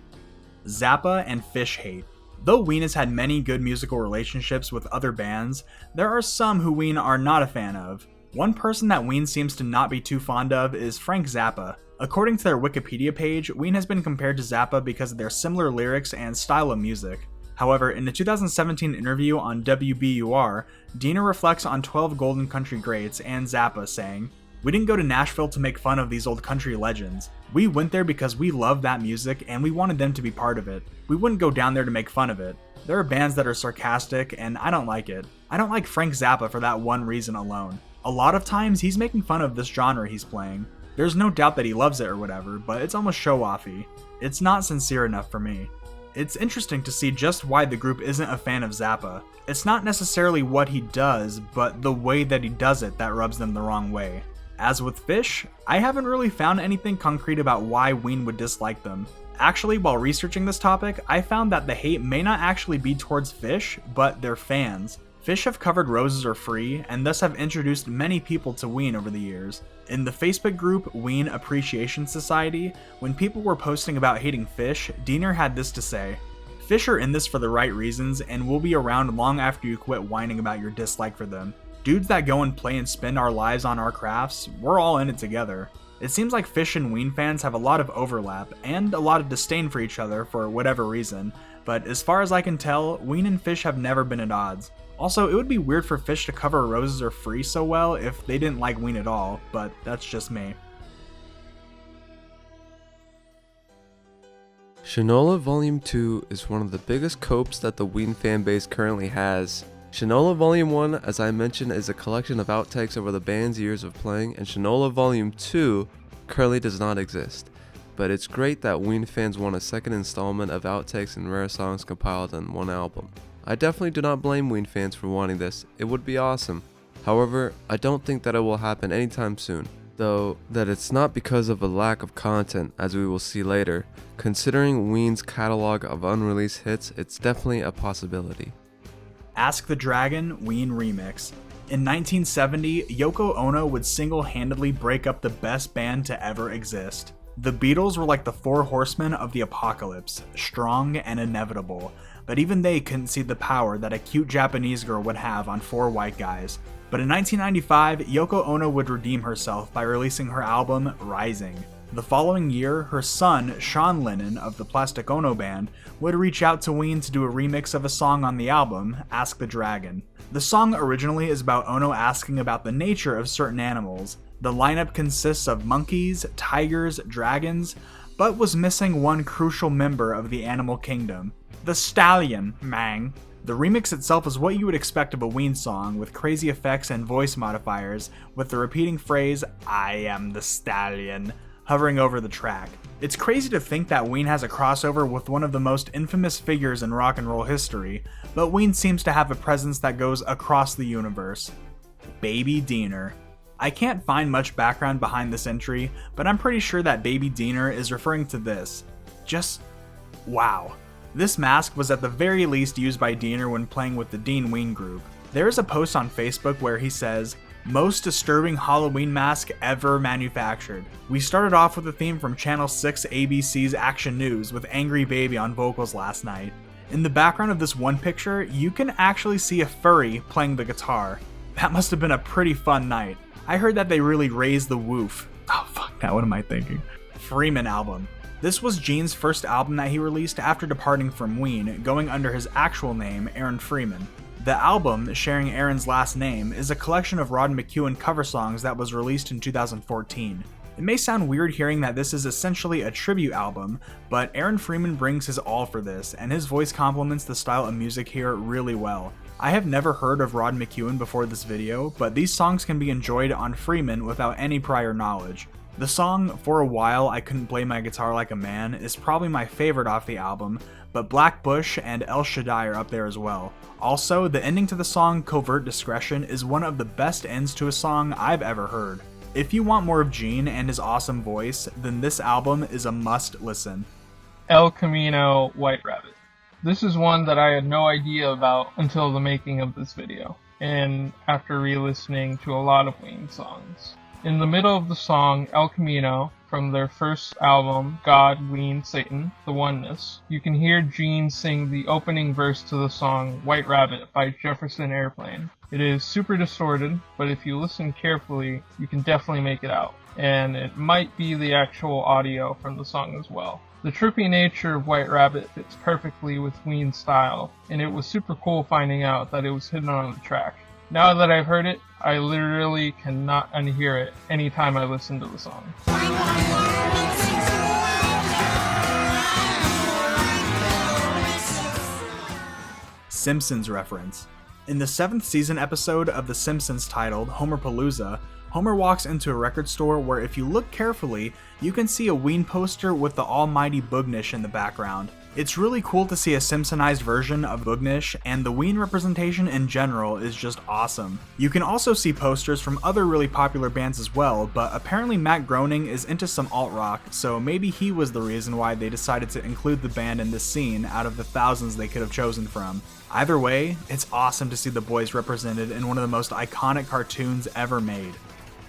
Zappa and Fish Hate. Though Ween has had many good musical relationships with other bands, there are some who Ween are not a fan of. One person that Ween seems to not be too fond of is Frank Zappa. According to their Wikipedia page, Ween has been compared to Zappa because of their similar lyrics and style of music. However, in a 2017 interview on WBUR, Diener reflects on 12 Golden Country Greats and Zappa, saying, "We didn't go to Nashville to make fun of these old country legends. We went there because we loved that music and we wanted them to be part of it. We wouldn't go down there to make fun of it. There are bands that are sarcastic and I don't like it. I don't like Frank Zappa for that one reason alone. A lot of times he's making fun of this genre he's playing. There's no doubt that he loves it or whatever, but it's almost show-offy. It's not sincere enough for me." It's interesting to see just why the group isn't a fan of Zappa. It's not necessarily what he does, but the way that he does it that rubs them the wrong way. As with Fish, I haven't really found anything concrete about why Ween would dislike them. Actually, while researching this topic, I found that the hate may not actually be towards Fish, but their fans. Fish have covered Roses Are Free, and thus have introduced many people to Ween over the years. In the Facebook group Ween Appreciation Society, when people were posting about hating Fish, Diener had this to say: "Fish are in this for the right reasons, and will be around long after you quit whining about your dislike for them. Dudes that go and play and spend our lives on our crafts, we're all in it together." It seems like Fish and Ween fans have a lot of overlap, and a lot of disdain for each other for whatever reason, but as far as I can tell, Ween and Fish have never been at odds. Also, it would be weird for Fish to cover Roses Are Free so well if they didn't like Ween at all, but that's just me. Shinola Volume 2 is one of the biggest copes that the Ween fanbase currently has. Shinola Volume 1, as I mentioned, is a collection of outtakes over the band's years of playing, and Shinola Volume 2 currently does not exist. But it's great that Ween fans want a second installment of outtakes and rare songs compiled on one album. I definitely do not blame Ween fans for wanting this, it would be awesome. However, I don't think that it will happen anytime soon, though that it's not because of a lack of content, as we will see later. Considering Ween's catalog of unreleased hits, it's definitely a possibility. Ask the Dragon Ween Remix. In 1970, Yoko Ono would single-handedly break up the best band to ever exist. The Beatles were like the 4 horsemen of the apocalypse, strong and inevitable, but even they couldn't see the power that a cute Japanese girl would have on 4 white guys. But in 1995, Yoko Ono would redeem herself by releasing her album, Rising. The following year, her son, Sean Lennon of the Plastic Ono Band, would reach out to Ween to do a remix of a song on the album, Ask the Dragon. The song originally is about Ono asking about the nature of certain animals. The lineup consists of monkeys, tigers, dragons, but was missing one crucial member of the animal kingdom, the stallion, mang. The remix itself is what you would expect of a Ween song, with crazy effects and voice modifiers, with the repeating phrase, "I am the stallion," hovering over the track. It's crazy to think that Ween has a crossover with one of the most infamous figures in rock and roll history, but Ween seems to have a presence that goes across the universe. Baby Diener. I can't find much background behind this entry, but I'm pretty sure that Baby Diener is referring to this. Just wow. This mask was at the very least used by Diener when playing with the Dean Ween group. There is a post on Facebook where he says, "Most disturbing Halloween mask ever manufactured. We started off with a theme from Channel 6 ABC's Action News with Angry Baby on vocals last night. In the background of this one picture, you can actually see a furry playing the guitar. That must have been a pretty fun night. I heard that they really raised the woof." Oh fuck, now what am I thinking? Freeman album. This was Gene's first album that he released after departing from Ween, going under his actual name, Aaron Freeman. The album, sharing Aaron's last name, is a collection of Rod McEwen cover songs that was released in 2014. It may sound weird hearing that this is essentially a tribute album, but Aaron Freeman brings his all for this, and his voice complements the style of music here really well. I have never heard of Rod McEwen before this video, but these songs can be enjoyed on Freeman without any prior knowledge. The song, "For a While I Couldn't Play My Guitar Like a Man," is probably my favorite off the album, but Black Bush and El Shaddai are up there as well. Also, the ending to the song, "Covert Discretion," is one of the best ends to a song I've ever heard. If you want more of Gene and his awesome voice, then this album is a must listen. El Camino, White Rabbit. This is one that I had no idea about until the making of this video, and after re-listening to a lot of Ween songs. In the middle of the song El Camino, from their first album, God, Ween, Satan, The Oneness, you can hear Gene sing the opening verse to the song White Rabbit by Jefferson Airplane. It is super distorted, but if you listen carefully, you can definitely make it out, and it might be the actual audio from the song as well. The trippy nature of White Rabbit fits perfectly with Ween's style, and it was super cool finding out that it was hidden on the track. Now that I've heard it, I literally cannot unhear it anytime I listen to the song. Simpsons reference. In the 7th season episode of The Simpsons titled Homerpalooza, Homer walks into a record store where if you look carefully, you can see a Ween poster with the almighty Boognish in the background. It's really cool to see a Simpsonized version of Boognish, and the Ween representation in general is just awesome. You can also see posters from other really popular bands as well, but apparently Matt Groening is into some alt-rock, so maybe he was the reason why they decided to include the band in this scene out of the thousands they could have chosen from. Either way, it's awesome to see the boys represented in one of the most iconic cartoons ever made.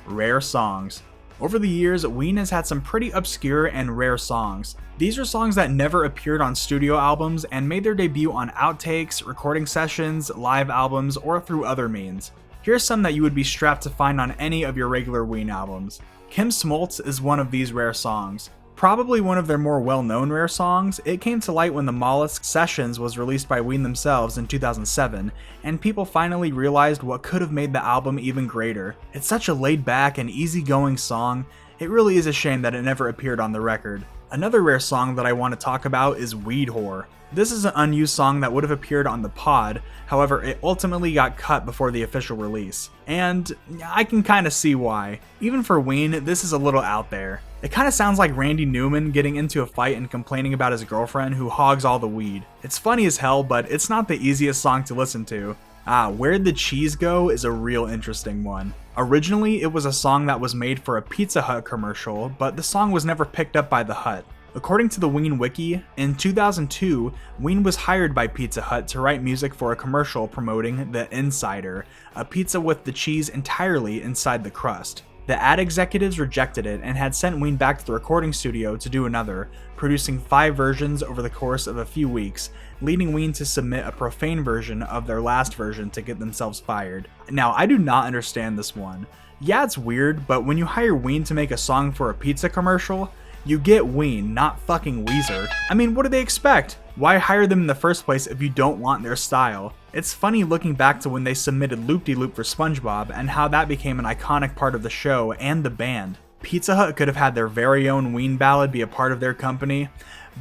Rare songs. Over the years, Ween has had some pretty obscure and rare songs. These are songs that never appeared on studio albums and made their debut on outtakes, recording sessions, live albums, or through other means. Here's some that you would be strapped to find on any of your regular Ween albums. Kim Smoltz is one of these rare songs. Probably one of their more well-known rare songs, it came to light when the Mollusk Sessions was released by Ween themselves in 2007, and people finally realized what could have made the album even greater. It's such a laid-back and easygoing song, it really is a shame that it never appeared on the record. Another rare song that I want to talk about is Weed Whore. This is an unused song that would have appeared on the pod, however it ultimately got cut before the official release. And I can kinda see why. Even for Ween, this is a little out there. It kinda sounds like Randy Newman getting into a fight and complaining about his girlfriend who hogs all the weed. It's funny as hell, but it's not the easiest song to listen to. Where'd the Cheese Go is a real interesting one. Originally, it was a song that was made for a Pizza Hut commercial, but the song was never picked up by the Hut. According to the Ween Wiki, in 2002, Ween was hired by Pizza Hut to write music for a commercial promoting the Insider, a pizza with the cheese entirely inside the crust. The ad executives rejected it and had sent Ween back to the recording studio to do another, producing 5 versions over the course of a few weeks, leading Ween to submit a profane version of their last version to get themselves fired. Now, I do not understand this one. Yeah, it's weird, but when you hire Ween to make a song for a pizza commercial, you get Ween, not fucking Weezer. I mean, what do they expect? Why hire them in the first place if you don't want their style? It's funny looking back to when they submitted Loop-de-Loop for SpongeBob and how that became an iconic part of the show and the band. Pizza Hut could have had their very own Ween ballad be a part of their company,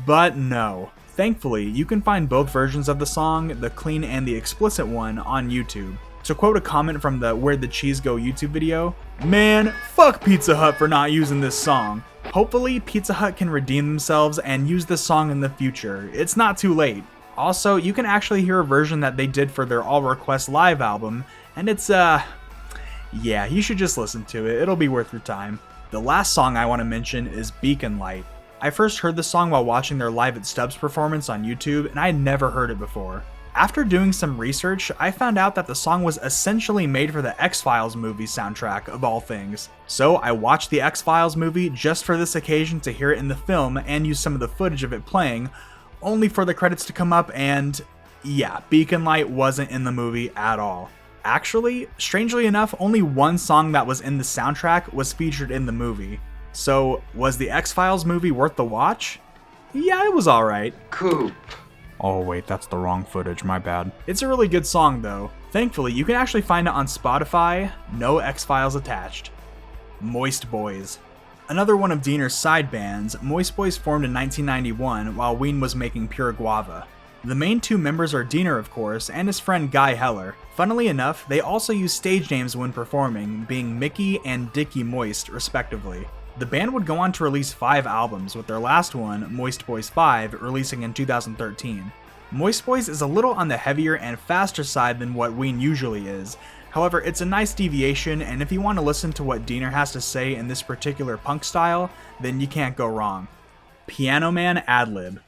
but no. Thankfully, you can find both versions of the song, the clean and the explicit one, on YouTube. To quote a comment from the Where'd the Cheese Go YouTube video, "Man, fuck Pizza Hut for not using this song. Hopefully, Pizza Hut can redeem themselves and use this song in the future. It's not too late. Also, you can actually hear a version that they did for their All Request Live album, and it's, yeah, you should just listen to it. It'll be worth your time. The last song I want to mention is Beacon Light. I first heard this song while watching their Live at Stubbs performance on YouTube, and I had never heard it before. After doing some research, I found out that the song was essentially made for the X-Files movie soundtrack, of all things. So I watched the X-Files movie just for this occasion to hear it in the film and use some of the footage of it playing, only for the credits to come up and, yeah, Beacon Light wasn't in the movie at all. Actually, strangely enough, only one song that was in the soundtrack was featured in the movie. So, was the X-Files movie worth the watch? Yeah, it was alright. Coop. Oh wait, that's the wrong footage, my bad. It's a really good song though. Thankfully, you can actually find it on Spotify, no X-Files attached. Moist Boys. Another one of Diener's side bands, Moist Boys formed in 1991 while Ween was making Pure Guava. The main two members are Diener, of course, and his friend Guy Heller. Funnily enough, they also use stage names when performing, being Mickey and Dickie Moist, respectively. The band would go on to release 5 albums, with their last one, Moist Boys 5, releasing in 2013. Moist Boys is a little on the heavier and faster side than what Ween usually is. However, it's a nice deviation, and if you want to listen to what Diener has to say in this particular punk style, then you can't go wrong. Piano Man Ad-Lib.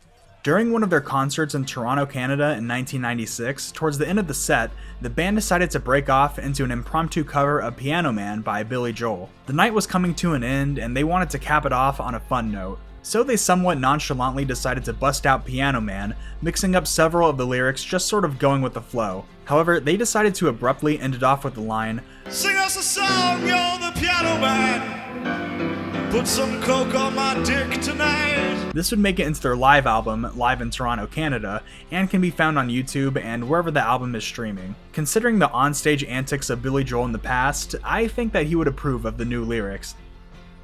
During one of their concerts in Toronto, Canada in 1996, towards the end of the set, the band decided to break off into an impromptu cover of Piano Man by Billy Joel. The night was coming to an end and they wanted to cap it off on a fun note. So they somewhat nonchalantly decided to bust out Piano Man, mixing up several of the lyrics, just sort of going with the flow. However, they decided to abruptly end it off with the line, Sing us a song, you're the piano man. Put some coke on my dick tonight. This would make it into their live album, Live in Toronto, Canada, and can be found on YouTube and wherever the album is streaming. Considering the onstage antics of Billy Joel in the past, I think that he would approve of the new lyrics.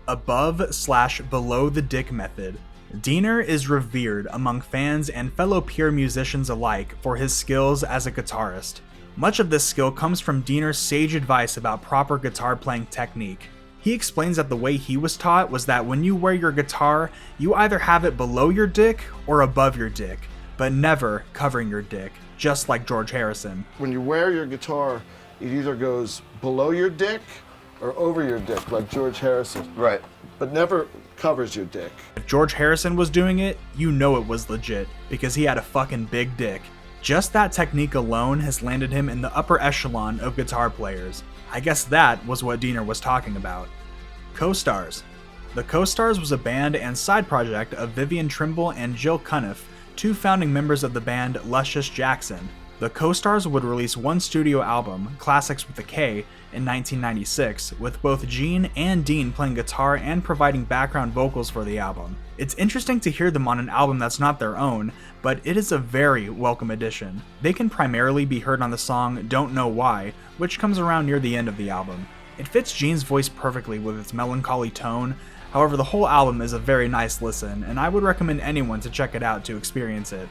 Above/below the dick method. Diener is revered among fans and fellow peer musicians alike for his skills as a guitarist. Much of this skill comes from Diener's sage advice about proper guitar playing technique. He explains that the way he was taught was that when you wear your guitar, you either have it below your dick or above your dick, but never covering your dick, just like George Harrison. When you wear your guitar, it either goes below your dick or over your dick, like George Harrison. Right. But never covers your dick. If George Harrison was doing it, you know it was legit, because he had a fucking big dick. Just that technique alone has landed him in the upper echelon of guitar players. I guess that was what Diener was talking about. Co-Stars. The Co-Stars was a band and side project of Vivian Trimble and Jill Cuniff, two founding members of the band Luscious Jackson. The Co-Stars would release one studio album, Classics with a K, in 1996, with both Gene and Dean playing guitar and providing background vocals for the album. It's interesting to hear them on an album that's not their own, but it is a very welcome addition. They can primarily be heard on the song Don't Know Why, which comes around near the end of the album. It fits Gene's voice perfectly with its melancholy tone. However, the whole album is a very nice listen, and I would recommend anyone to check it out to experience it.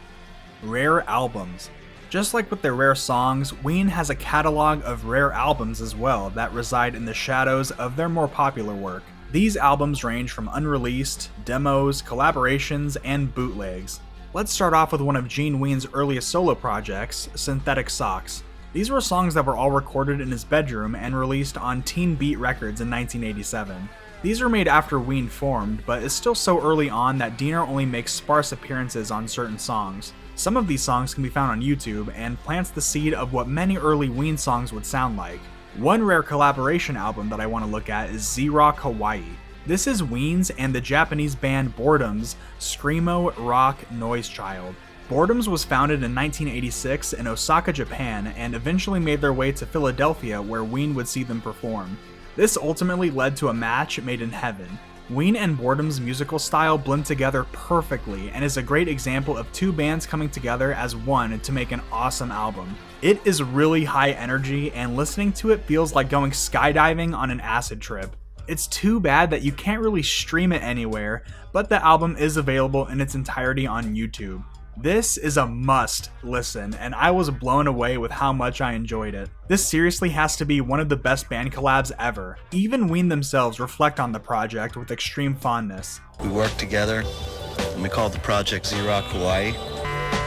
Rare albums. Just like with their rare songs, Ween has a catalog of rare albums as well that reside in the shadows of their more popular work. These albums range from unreleased, demos, collaborations, and bootlegs. Let's start off with one of Gene Ween's earliest solo projects, Synthetic Socks. These were songs that were all recorded in his bedroom and released on Teen Beat Records in 1987. These were made after Ween formed, but is still so early on that Diener only makes sparse appearances on certain songs. Some of these songs can be found on YouTube and plants the seed of what many early Ween songs would sound like. One rare collaboration album that I want to look at is Z-Rock Hawaii. This is Ween's and the Japanese band Boredom's screamo rock noise child. Boredom's was founded in 1986 in Osaka, Japan, and eventually made their way to Philadelphia where Ween would see them perform. This ultimately led to a match made in heaven. Ween and Boredom's musical style blend together perfectly and is a great example of two bands coming together as one to make an awesome album. It is really high energy and listening to it feels like going skydiving on an acid trip. It's too bad that you can't really stream it anywhere, but the album is available in its entirety on YouTube. This is a must listen, and I was blown away with how much I enjoyed it. This seriously has to be one of the best band collabs ever. Even Ween themselves reflect on the project with extreme fondness. We worked together, and we called the project Z-Rock Hawaii.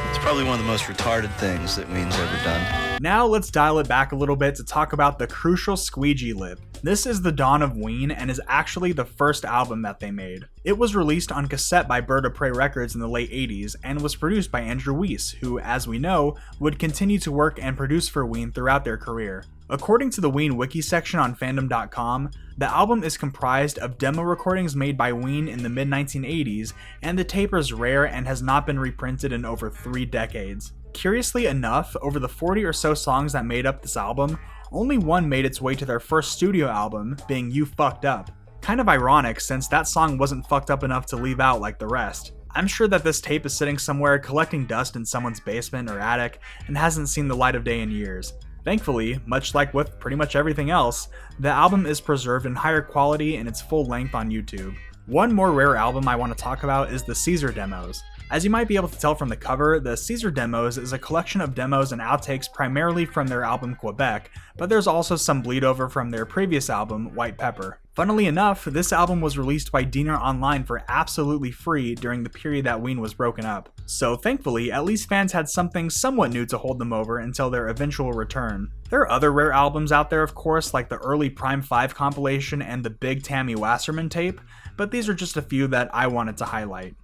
It's probably one of the most retarded things that Ween's ever done. Now let's dial it back a little bit to talk about the crucial squeegee lip. This is the dawn of Ween and is actually the first album that they made. It was released on cassette by Bird of Prey Records in the late 80s and was produced by Andrew Weiss, who, as we know, would continue to work and produce for Ween throughout their career. According to the Ween wiki section on fandom.com, the album is comprised of demo recordings made by Ween in the mid-1980s, and the tape is rare and has not been reprinted in over 3 decades. Curiously enough, over the 40 or so songs that made up this album, only one made its way to their first studio album, being You Fucked Up. Kind of ironic since that song wasn't fucked up enough to leave out like the rest. I'm sure that this tape is sitting somewhere collecting dust in someone's basement or attic and hasn't seen the light of day in years. Thankfully, much like with pretty much everything else, the album is preserved in higher quality in its full length on YouTube. One more rare album I want to talk about is the Caesar Demos. As you might be able to tell from the cover, the Caesar Demos is a collection of demos and outtakes primarily from their album Quebec, but there's also some bleed over from their previous album, White Pepper. Funnily enough, this album was released by Diener Online for absolutely free during the period that Ween was broken up. So thankfully, at least fans had something somewhat new to hold them over until their eventual return. There are other rare albums out there, of course, like the early Prime 5 compilation and the Big Tammy Wasserman tape, but these are just a few that I wanted to highlight.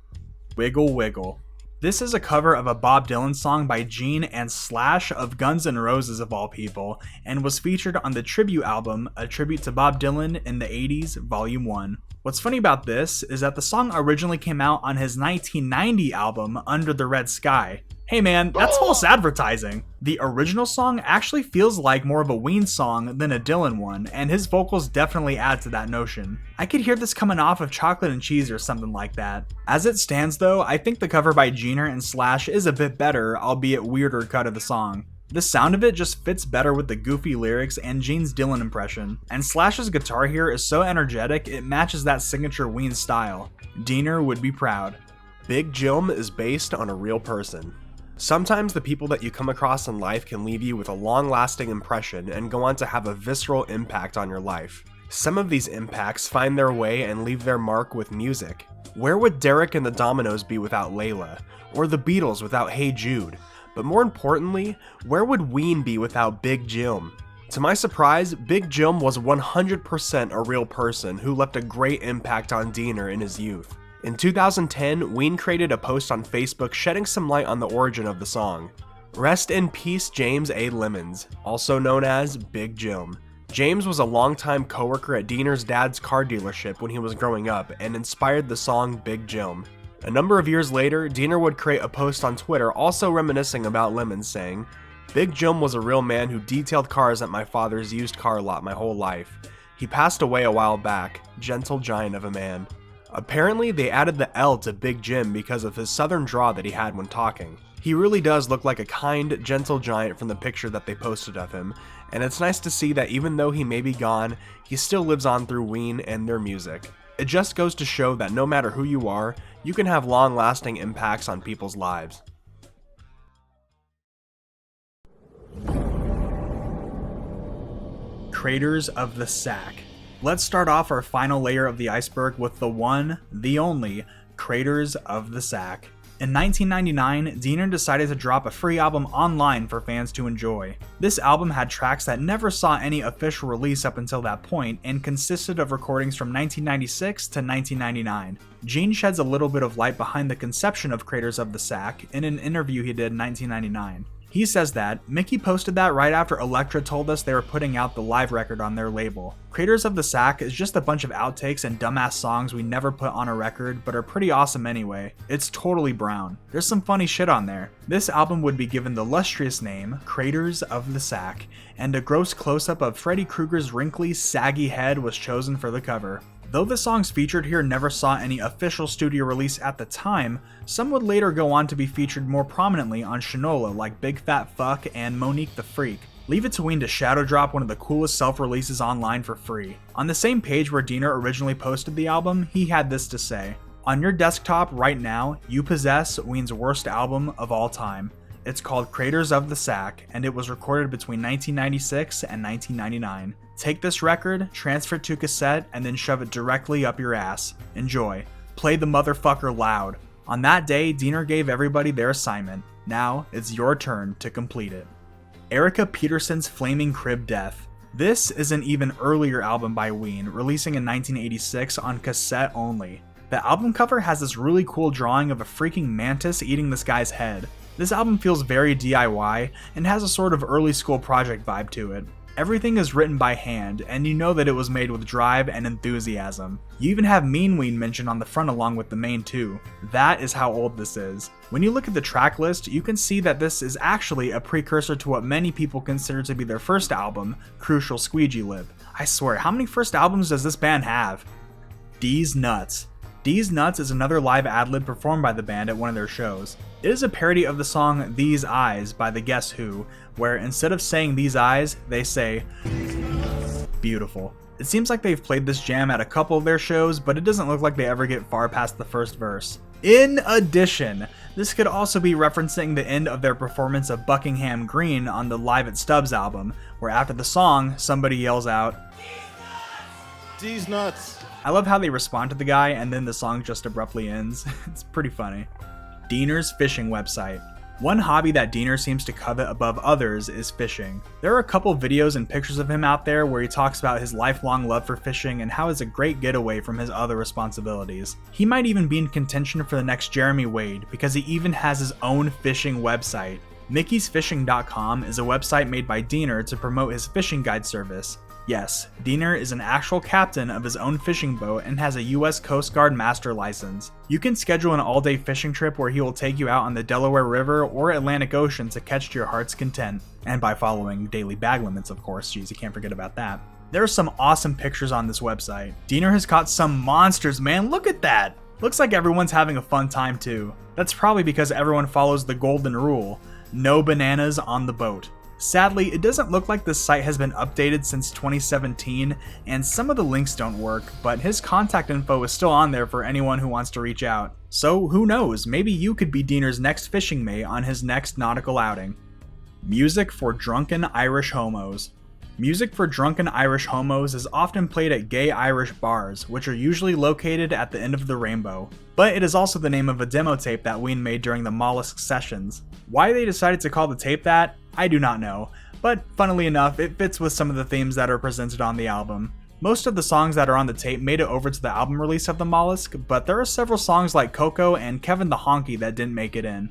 Wiggle Wiggle. This is a cover of a Bob Dylan song by Gene and Slash of Guns N' Roses of all people, and was featured on the tribute album, A Tribute to Bob Dylan in the 80s, Volume 1. What's funny about this is that the song originally came out on his 1990 album, Under the Red Sky. Hey man, that's false advertising! The original song actually feels like more of a Ween song than a Dylan one, and his vocals definitely add to that notion. I could hear this coming off of Chocolate and Cheese or something like that. As it stands though, I think the cover by Jeaner and Slash is a bit better, albeit weirder cut of the song. The sound of it just fits better with the goofy lyrics and Gene's Dylan impression, and Slash's guitar here is so energetic it matches that signature Ween style. Diener would be proud. Big Jim is based on a real person. Sometimes the people that you come across in life can leave you with a long-lasting impression and go on to have a visceral impact on your life. Some of these impacts find their way and leave their mark with music. Where would Derek and the Dominoes be without Layla? Or the Beatles without Hey Jude? But more importantly, where would Ween be without Big Jim? To my surprise, Big Jim was 100% a real person who left a great impact on Diener in his youth. In 2010, Ween created a post on Facebook shedding some light on the origin of the song. Rest in peace, James A. Lemons, also known as Big Jim. James was a longtime coworker at Diener's dad's car dealership when he was growing up and inspired the song Big Jim. A number of years later, Diener would create a post on Twitter also reminiscing about Lemons, saying, "Big Jim was a real man who detailed cars at my father's used car lot my whole life. He passed away a while back, gentle giant of a man." Apparently, they added the L to Big Jim because of his southern draw that he had when talking. He really does look like a kind, gentle giant from the picture that they posted of him, and it's nice to see that even though he may be gone, he still lives on through Ween and their music. It just goes to show that no matter who you are, you can have long-lasting impacts on people's lives. Craters of the Sack. Let's start off our final layer of the iceberg with the one, the only, Craters of the Sack. In 1999, Diener decided to drop a free album online for fans to enjoy. This album had tracks that never saw any official release up until that point and consisted of recordings from 1996 to 1999. Gene sheds a little bit of light behind the conception of Craters of the Sack in an interview he did in 1999. He says that Mickey posted that right after Elektra told us they were putting out the live record on their label. Craters of the Sack is just a bunch of outtakes and dumbass songs we never put on a record but are pretty awesome anyway. It's totally brown. There's some funny shit on there. This album would be given the illustrious name Craters of the Sack, and a gross close-up of Freddy Krueger's wrinkly, saggy head was chosen for the cover. Though the songs featured here never saw any official studio release at the time, some would later go on to be featured more prominently on Shinola like Big Fat Fuck and Monique the Freak. Leave It to Ween to shadow drop one of the coolest self-releases online for free. On the same page where Diener originally posted the album, he had this to say: On your desktop right now, you possess Ween's worst album of all time. It's called Craters of the Sack, and it was recorded between 1996 and 1999. Take this record, transfer it to cassette, and then shove it directly up your ass. Enjoy. Play the motherfucker loud. On that day, Diener gave everybody their assignment. Now, it's your turn to complete it. Erica Peterson's Flaming Crib Death. This is an even earlier album by Ween, releasing in 1986 on cassette only. The album cover has this really cool drawing of a freaking mantis eating this guy's head. This album feels very DIY and has a sort of early school project vibe to it. Everything is written by hand, and you know that it was made with drive and enthusiasm. You even have Mean Ween mentioned on the front along with the main two. That is how old this is. When you look at the track list, you can see that this is actually a precursor to what many people consider to be their first album, Crucial Squeegee Lip. I swear, how many first albums does this band have? D's Nuts. D's Nuts is another live ad-lib performed by the band at one of their shows. It is a parody of the song These Eyes by the Guess Who, where instead of saying these eyes, they say beautiful. It seems like they've played this jam at a couple of their shows, but it doesn't look like they ever get far past the first verse. In addition, this could also be referencing the end of their performance of Buckingham Green on the Live at Stubbs album, where after the song, somebody yells out, D's Nuts. I love how they respond to the guy and then the song just abruptly ends. It's pretty funny. Diener's fishing website. One hobby that Diener seems to covet above others is fishing. There are a couple videos and pictures of him out there where he talks about his lifelong love for fishing and how it's a great getaway from his other responsibilities. He might even be in contention for the next Jeremy Wade because he even has his own fishing website. Mickey'sFishing.com is a website made by Diener to promote his fishing guide service. Yes, Diener is an actual captain of his own fishing boat and has a US Coast Guard master license. You can schedule an all-day fishing trip where he will take you out on the Delaware River or Atlantic Ocean to catch to your heart's content. And by following daily bag limits, of course, geez, you can't forget about that. There are some awesome pictures on this website. Diener has caught some monsters, man, look at that! Looks like everyone's having a fun time too. That's probably because everyone follows the golden rule: no bananas on the boat. Sadly, it doesn't look like this site has been updated since 2017, and some of the links don't work, but his contact info is still on there for anyone who wants to reach out. So who knows, maybe you could be Diener's next fishing mate on his next nautical outing. Music for Drunken Irish Homos. Music for drunken Irish homos is often played at gay Irish bars, which are usually located at the end of the rainbow. But it is also the name of a demo tape that Ween made during the Mollusk sessions. Why they decided to call the tape that, I do not know, but funnily enough, it fits with some of the themes that are presented on the album. Most of the songs that are on the tape made it over to the album release of the Mollusk, but there are several songs like Coco and Kevin the Honky that didn't make it in.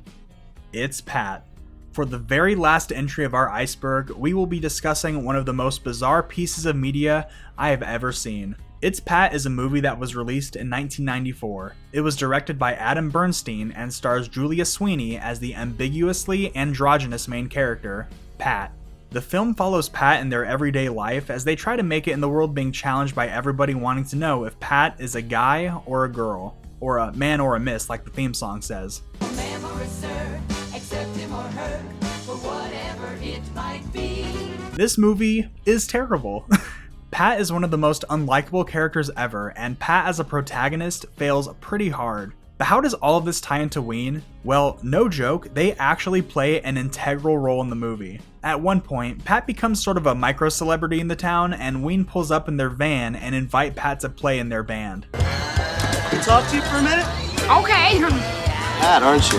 It's Pat. For the very last entry of our iceberg, we will be discussing one of the most bizarre pieces of media I have ever seen. It's Pat is a movie that was released in 1994. It was directed by Adam Bernstein and stars Julia Sweeney as the ambiguously androgynous main character, Pat. The film follows Pat in their everyday life as they try to make it in the world being challenged by everybody wanting to know if Pat is a guy or a girl, or a man or a miss like the theme song says. This movie is terrible. Pat is one of the most unlikable characters ever, and Pat as a protagonist fails pretty hard. But how does all of this tie into Ween? Well, no joke, they actually play an integral role in the movie. At one point, Pat becomes sort of a micro-celebrity in the town, and Ween pulls up in their van and invite Pat to play in their band. Can I talk to you for a minute? Okay. Pat, aren't you?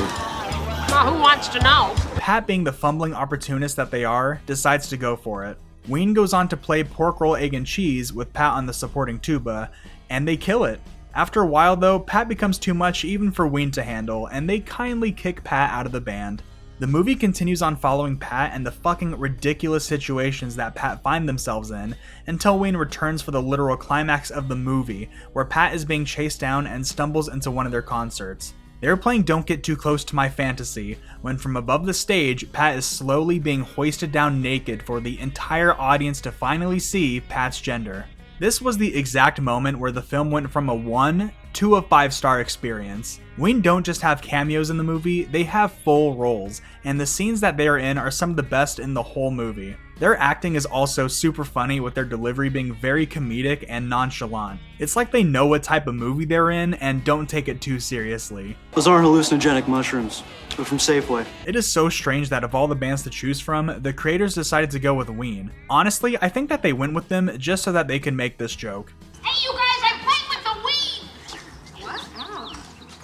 Well, who wants to know? Pat, being the fumbling opportunist that they are, decides to go for it. Ween goes on to play Pork Roll, Egg and Cheese with Pat on the supporting tuba, and they kill it. After a while though, Pat becomes too much even for Ween to handle, and they kindly kick Pat out of the band. The movie continues on following Pat and the fucking ridiculous situations that Pat find themselves in, until Ween returns for the literal climax of the movie, where Pat is being chased down and stumbles into one of their concerts. They were playing Don't Get Too Close to My Fantasy, when from above the stage, Pat is slowly being hoisted down naked for the entire audience to finally see Pat's gender. This was the exact moment where the film went from a 1 2 of 5 star experience. Ween don't just have cameos in the movie, they have full roles, and the scenes that they are in are some of the best in the whole movie. Their acting is also super funny, with their delivery being very comedic and nonchalant. It's like they know what type of movie they're in and don't take it too seriously. Those aren't hallucinogenic mushrooms. They're from Safeway. It is so strange that of all the bands to choose from, the creators decided to go with Ween. Honestly, I think that they went with them just so that they can make this joke. Hey, you guys, I'm playing with the weed! What? Oh,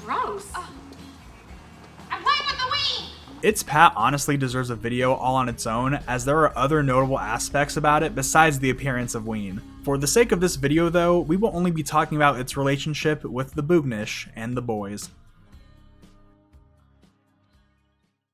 gross. I'm playing with the weed! It's Pat honestly deserves a video all on its own, as there are other notable aspects about it besides the appearance of Ween. For the sake of this video though, we will only be talking about its relationship with the Boognish and the boys.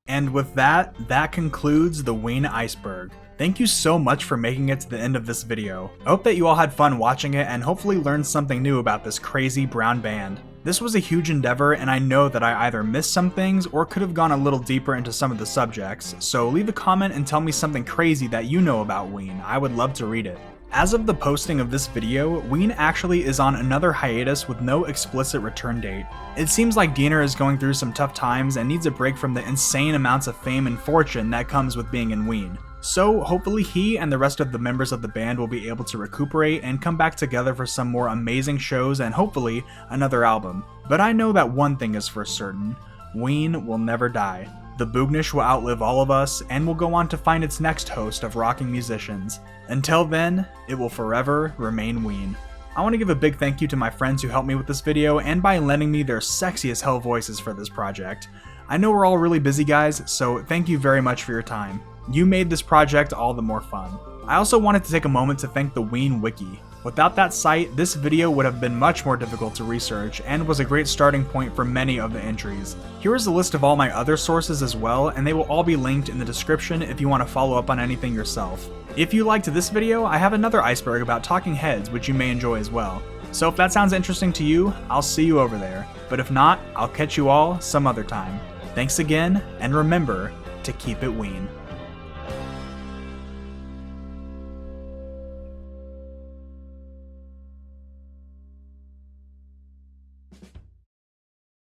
And with that, that concludes the Ween Iceberg. Thank you so much for making it to the end of this video. I hope that you all had fun watching it and hopefully learned something new about this crazy brown band. This was a huge endeavor, and I know that I either missed some things or could have gone a little deeper into some of the subjects, so leave a comment and tell me something crazy that you know about Ween. I would love to read it. As of the posting of this video, Ween actually is on another hiatus with no explicit return date. It seems like Diener is going through some tough times and needs a break from the insane amounts of fame and fortune that comes with being in Ween. So hopefully he and the rest of the members of the band will be able to recuperate and come back together for some more amazing shows and hopefully another album. But I know that one thing is for certain: Ween will never die. The Boognish will outlive all of us and will go on to find its next host of rocking musicians. Until then, it will forever remain Ween. I want to give a big thank you to my friends who helped me with this video and by lending me their sexy as hell voices for this project. I know we're all really busy guys, so thank you very much for your time. You made this project all the more fun. I also wanted to take a moment to thank the Ween Wiki. Without that site, this video would have been much more difficult to research and was a great starting point for many of the entries. Here is a list of all my other sources as well, and they will all be linked in the description if you want to follow up on anything yourself. If you liked this video, I have another iceberg about talking heads which you may enjoy as well. So if that sounds interesting to you, I'll see you over there. But if not, I'll catch you all some other time. Thanks again, and remember to keep it Ween.